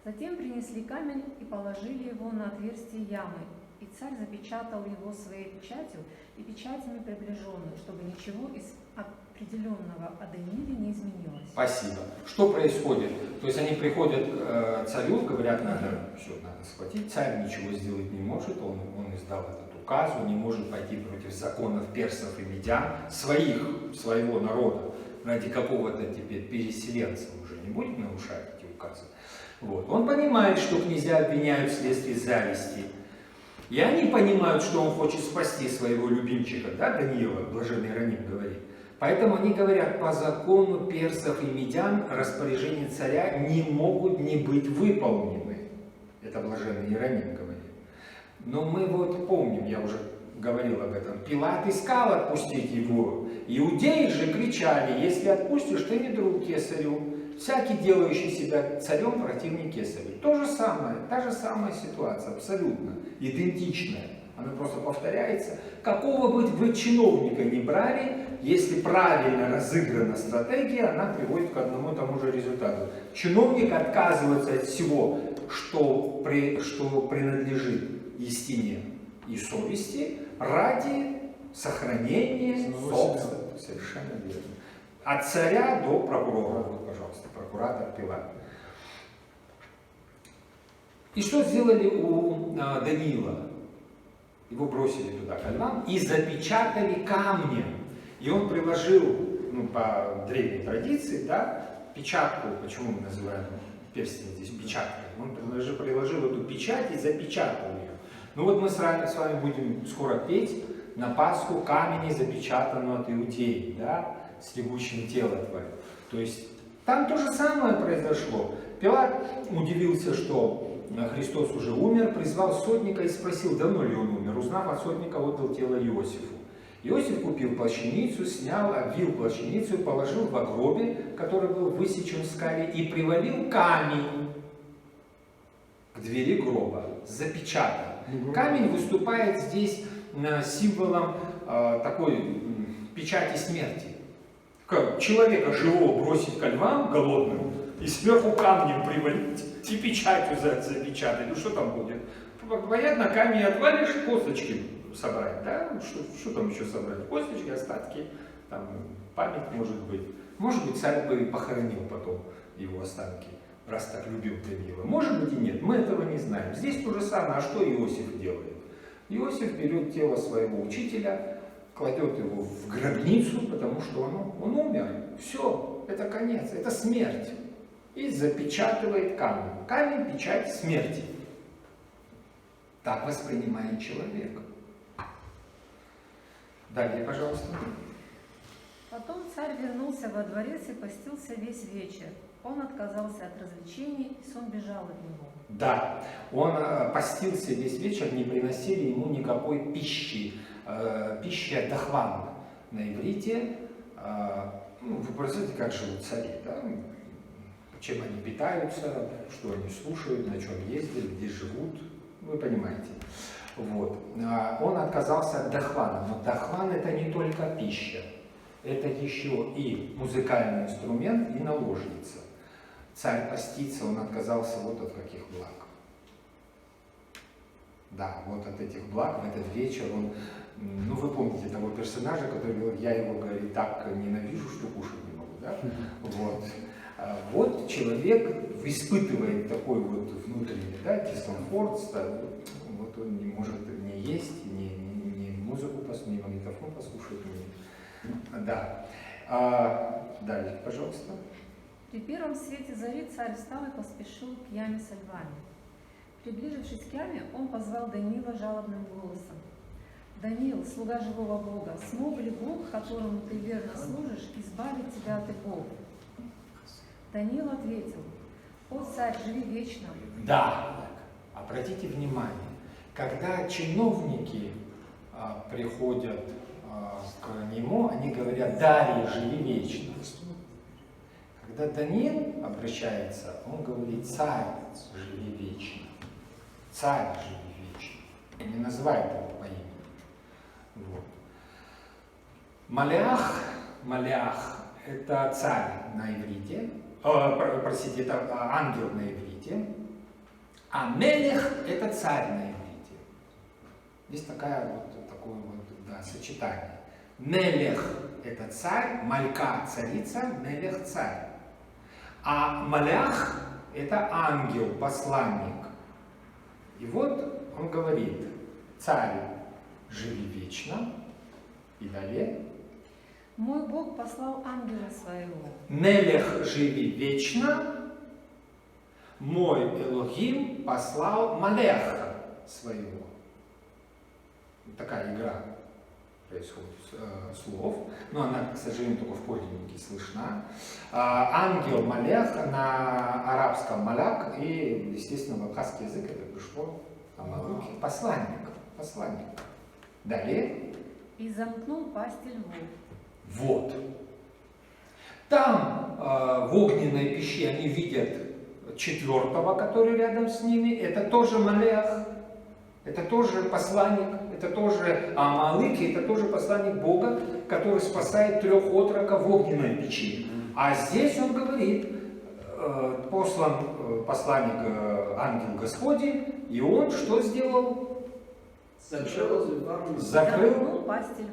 Затем принесли камень и положили его на отверстие ямы, и царь запечатал его своей печатью и печатями приближенных, чтобы ничего из определенного о Данииле не изменилось. Спасибо. Что происходит? То есть они приходят к царю, говорят, надо схватить. Царь ничего сделать не может, он издал этот указ, он не может пойти против законов персов и медян, своего народа, ради какого-то теперь переселенца уже не будет нарушать эти указы. Вот. Он понимает, что князья обвиняют вследствие зависти. И они понимают, что он хочет спасти своего любимчика, да, Даниила, блаженный Иероним говорит. Поэтому они говорят, по закону персов и медян распоряжения царя не могут не быть выполнены. Это блаженный Иероним говорит. Но мы вот помним, я уже говорил об этом, Пилат искал отпустить его. Иудеи же кричали: если отпустишь, ты не друг кесарю. Всякий, делающий себя царем, противник кесарю. То же самое, та же самая ситуация, абсолютно идентичная. Она просто повторяется. Какого бы вы чиновника ни брали, если правильно разыграна стратегия, она приводит к одному и тому же результату. Чиновник отказывается от всего, что принадлежит истине и совести, ради сохранения собственности. Совершенно верно. От царя до прокурора. Вот, пожалуйста, прокуратор Пилат. И что сделали у Даниила? Его бросили туда ко львам и запечатали камнем. И он приложил, по древней традиции, да, печатку, почему мы называем перстень здесь печаткой, он приложил эту печать и запечатал ее. Ну вот мы с вами будем скоро петь на Пасху камень запечатан от иудеи, да, стригущим тело твое. То есть там то же самое произошло. Пилат удивился, что Христос уже умер, призвал сотника и спросил, давно ли он умер. Узнав от сотника, отдал тело Иосифу. Иосиф купил плащаницу, снял, обвил плащаницу, положил в гробе, который был высечен в скале, и привалил камень к двери гроба, запечатал. Камень выступает здесь символом такой печати смерти. Как человека живого бросить ко львам голодным и сверху камнем привалить и печатью запечатать. Ну что там будет? Понятно, камень отвалишь, косточки собрать, да? Что там еще собрать? Косточки, остатки, там память может быть. Может быть, царь бы похоронил потом его останки, раз так любил Даниила. Может быть и нет, мы этого не знаем. Здесь то же самое, а что Иосиф делает? Иосиф берет тело своего учителя, кладет его в гробницу, потому что он умер. Все, это конец, это смерть. И запечатывает камень. Камень – печать смерти. Так воспринимает человек. Далее, пожалуйста. Потом царь вернулся во дворец и постился весь вечер. Он отказался от развлечений, и сон бежал от него. Да, он постился весь вечер, не приносили ему никакой пищи. Пища дахван на иврите. Вы представляете, как живут цари, да? чем они питаются, что они слушают, на чем ездят, где живут. Вы понимаете. Вот. Он отказался от дахвана, но дахван это не только пища, это еще и музыкальный инструмент и наложница. Царь постится, он отказался вот от каких благ. Да, вот от этих благ в этот вечер он, ну вы помните того персонажа, который говорил, я его, говорит, так ненавижу, что кушать не могу, да? Вот. Вот человек испытывает такой вот внутренний, да, дискомфорт, вот он не может не есть, не музыку послушать, не магнитофон послушать, да. Далее, пожалуйста. При первом свете зари царь встал и поспешил к яме со львами. Приближившись к яме, он позвал Даниила жалобным голосом. «Даниил, слуга живого Бога, смог ли Бог, которому ты верно служишь, избавить тебя от Бога?» Даниил ответил: «О царь, живи вечно». Да, обратите внимание, когда чиновники приходят к нему, они говорят: «Дарий, живи вечно». Когда Даниил обращается, он говорит: «Царь, живи вечно». Царь, живи вечно. Не называет его по имени. Вот. Малях – это царь на иврите, простите, это ангел на иврите, а Мелех – это царь на иврите. Здесь такое вот сочетание. Мелех – это царь, Малька – царица, Мелех – царь. А Малях – это ангел, посланник. И вот он говорит: «Царь, живи вечно». И далее. «Мой Бог послал ангела своего». Мелех, живи вечно. Мой Элохим послал Малеха своего. Такая игра происходит слов, но она, к сожалению, только в подлиннике слышна. Ангел Малех на арабском маляк, и, естественно, в абхазский язык это пришло посланник. Далее. «И замкнул пасти львов». Вот. Там в огненной пище они видят четвертого, который рядом с ними. Это тоже Малех, это тоже посланник, это тоже Амалык, это тоже посланник Бога, который спасает 3 отроков в огненной печи. А здесь он говорит: послан посланник ангел Господень, и он что сделал? Закрыл.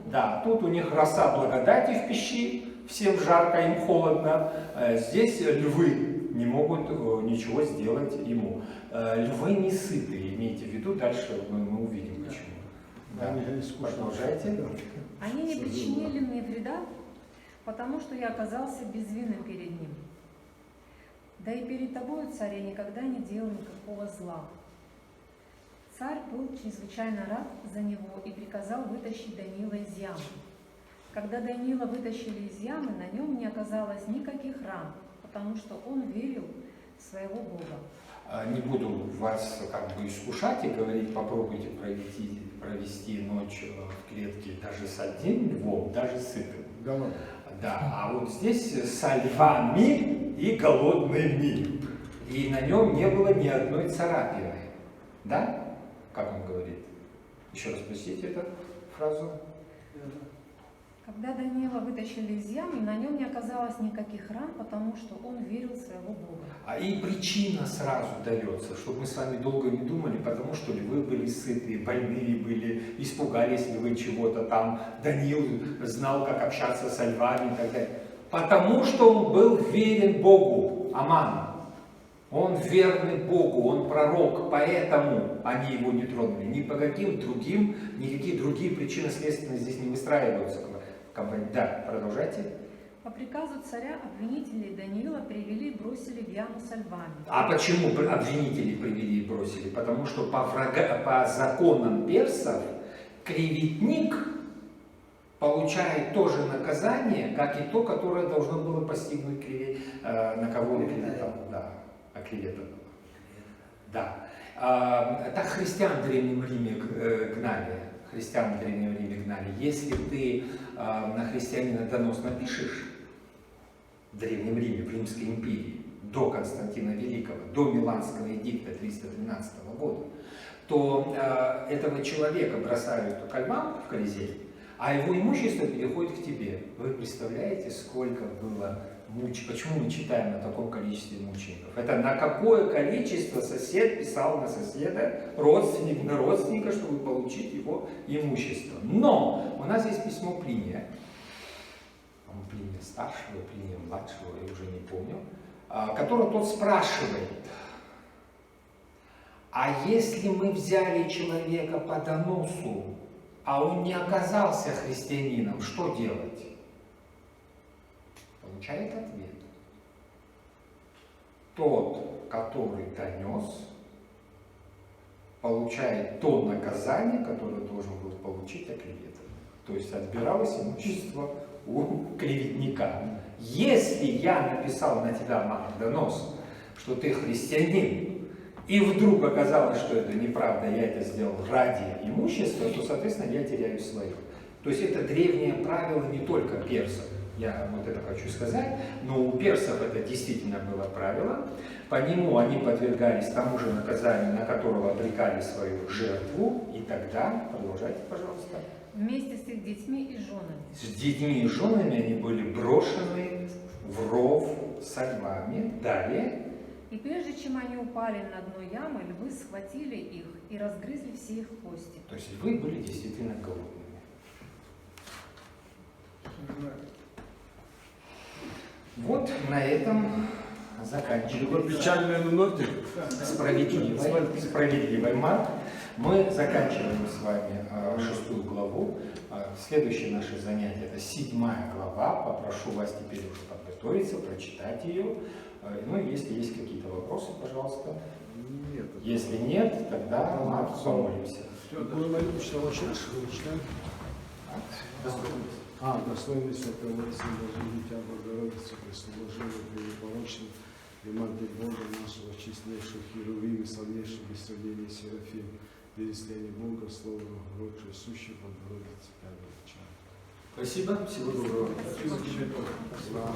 Да, тут у них роса благодати в пищи, всем жарко, им холодно. Здесь львы не могут ничего сделать ему. Львы не сытые, имейте в виду, дальше мы увидим почему. Да. Продолжайте. «Они не причинили мне вреда, потому что я оказался безвинным перед ним. Да и перед тобою, царь, я никогда не делал никакого зла». Царь был чрезвычайно рад за него и приказал вытащить Даниила из ямы. Когда Даниила вытащили из ямы, на нем не оказалось никаких ран, потому что он верил в своего Бога. Не буду вас как бы искушать и говорить: попробуйте провести ночь в клетке даже с одним львом, даже сытым. Да ладно. Да, а вот здесь со львами и голодными. И на нем не было ни одной царапины. Да? Как он говорит? Еще раз спросите эту фразу. Когда Даниила вытащили из ямы, на нем не оказалось никаких ран, потому что он верил в своего Бога. И причина сразу дается, чтобы мы с вами долго не думали, потому что львы были сытые, больные были, испугались львы чего-то там. Даниил знал, как общаться со львами и так далее. Потому что он был верен Богу, Аман. Он верный Богу, он пророк, поэтому они его не тронули. Ни по каким другим, никакие другие причины следственные здесь не выстраиваются. Да, продолжайте. По приказу царя обвинителей Даниила привели и бросили в яму со львами. А почему обвинителей привели и бросили? Потому что по законам персов клеветник получает то же наказание, как и то, которое должно было постигнуть на кого он клеветал. Да, оклеветанного. Да. Так христиан в Древнем Риме гнали. Христиан в Древнем Риме гнали. Если ты на христианина донос напишешь в Древнем Риме, в Римской империи, до Константина Великого, до Миланского эдикта 313 года, то этого человека бросают ко львам в Колизей, а его имущество переходит к тебе. Вы представляете, сколько было мучеников? Почему мы читаем о таком количестве мучеников? Это на какое количество сосед писал на соседа, родственник на родственника, чтобы получить его имущество. Но у нас есть письмо Плиния, Плиния старшего, Плиния младшего, я уже не помню, который тот спрашивает: а если мы взяли человека по доносу, а он не оказался христианином, что делать? Получает ответ: тот, который донес, получает то наказание, которое должен был получить оклеветанный. То есть отбиралось имущество у клеветника. Если я написал на тебя донос, что ты христианин, и вдруг оказалось, что это неправда, я это сделал ради имущества, то, соответственно, я теряю свое. То есть это древнее правило не только персов, я вот это хочу сказать, но у персов это действительно было правило, по нему они подвергались тому же наказанию, на которого обрекали свою жертву, и тогда, продолжайте, пожалуйста. Вместе с их детьми и женами. С детьми и женами они были брошены в ров со львами. Далее. И прежде чем они упали на дно ямы, львы схватили их и разгрызли все их кости. То есть львы были действительно голодными. Вот на этом заканчиваем. Печальная ноте. Справедливый Марк. Мы заканчиваем с вами 6 главу. Следующее наше занятие — это 7 глава. Попрошу вас теперь уже подготовиться, прочитать ее. Ну, если есть какие-то вопросы, пожалуйста. Нет. Если нет, тогда мы помолимся. Какую молитву читал читаем? Достойный святого Александра, Дитя Богородицы, Пресноблаженного, Пренепорочного, и Матерь Бога нашего, честнейших Херувим и славнейших без сравнения Серафим, пересление Бога, Слово, родшее сущее Богородицы, Пятого Чада. Спасибо, всего доброго. Спасибо.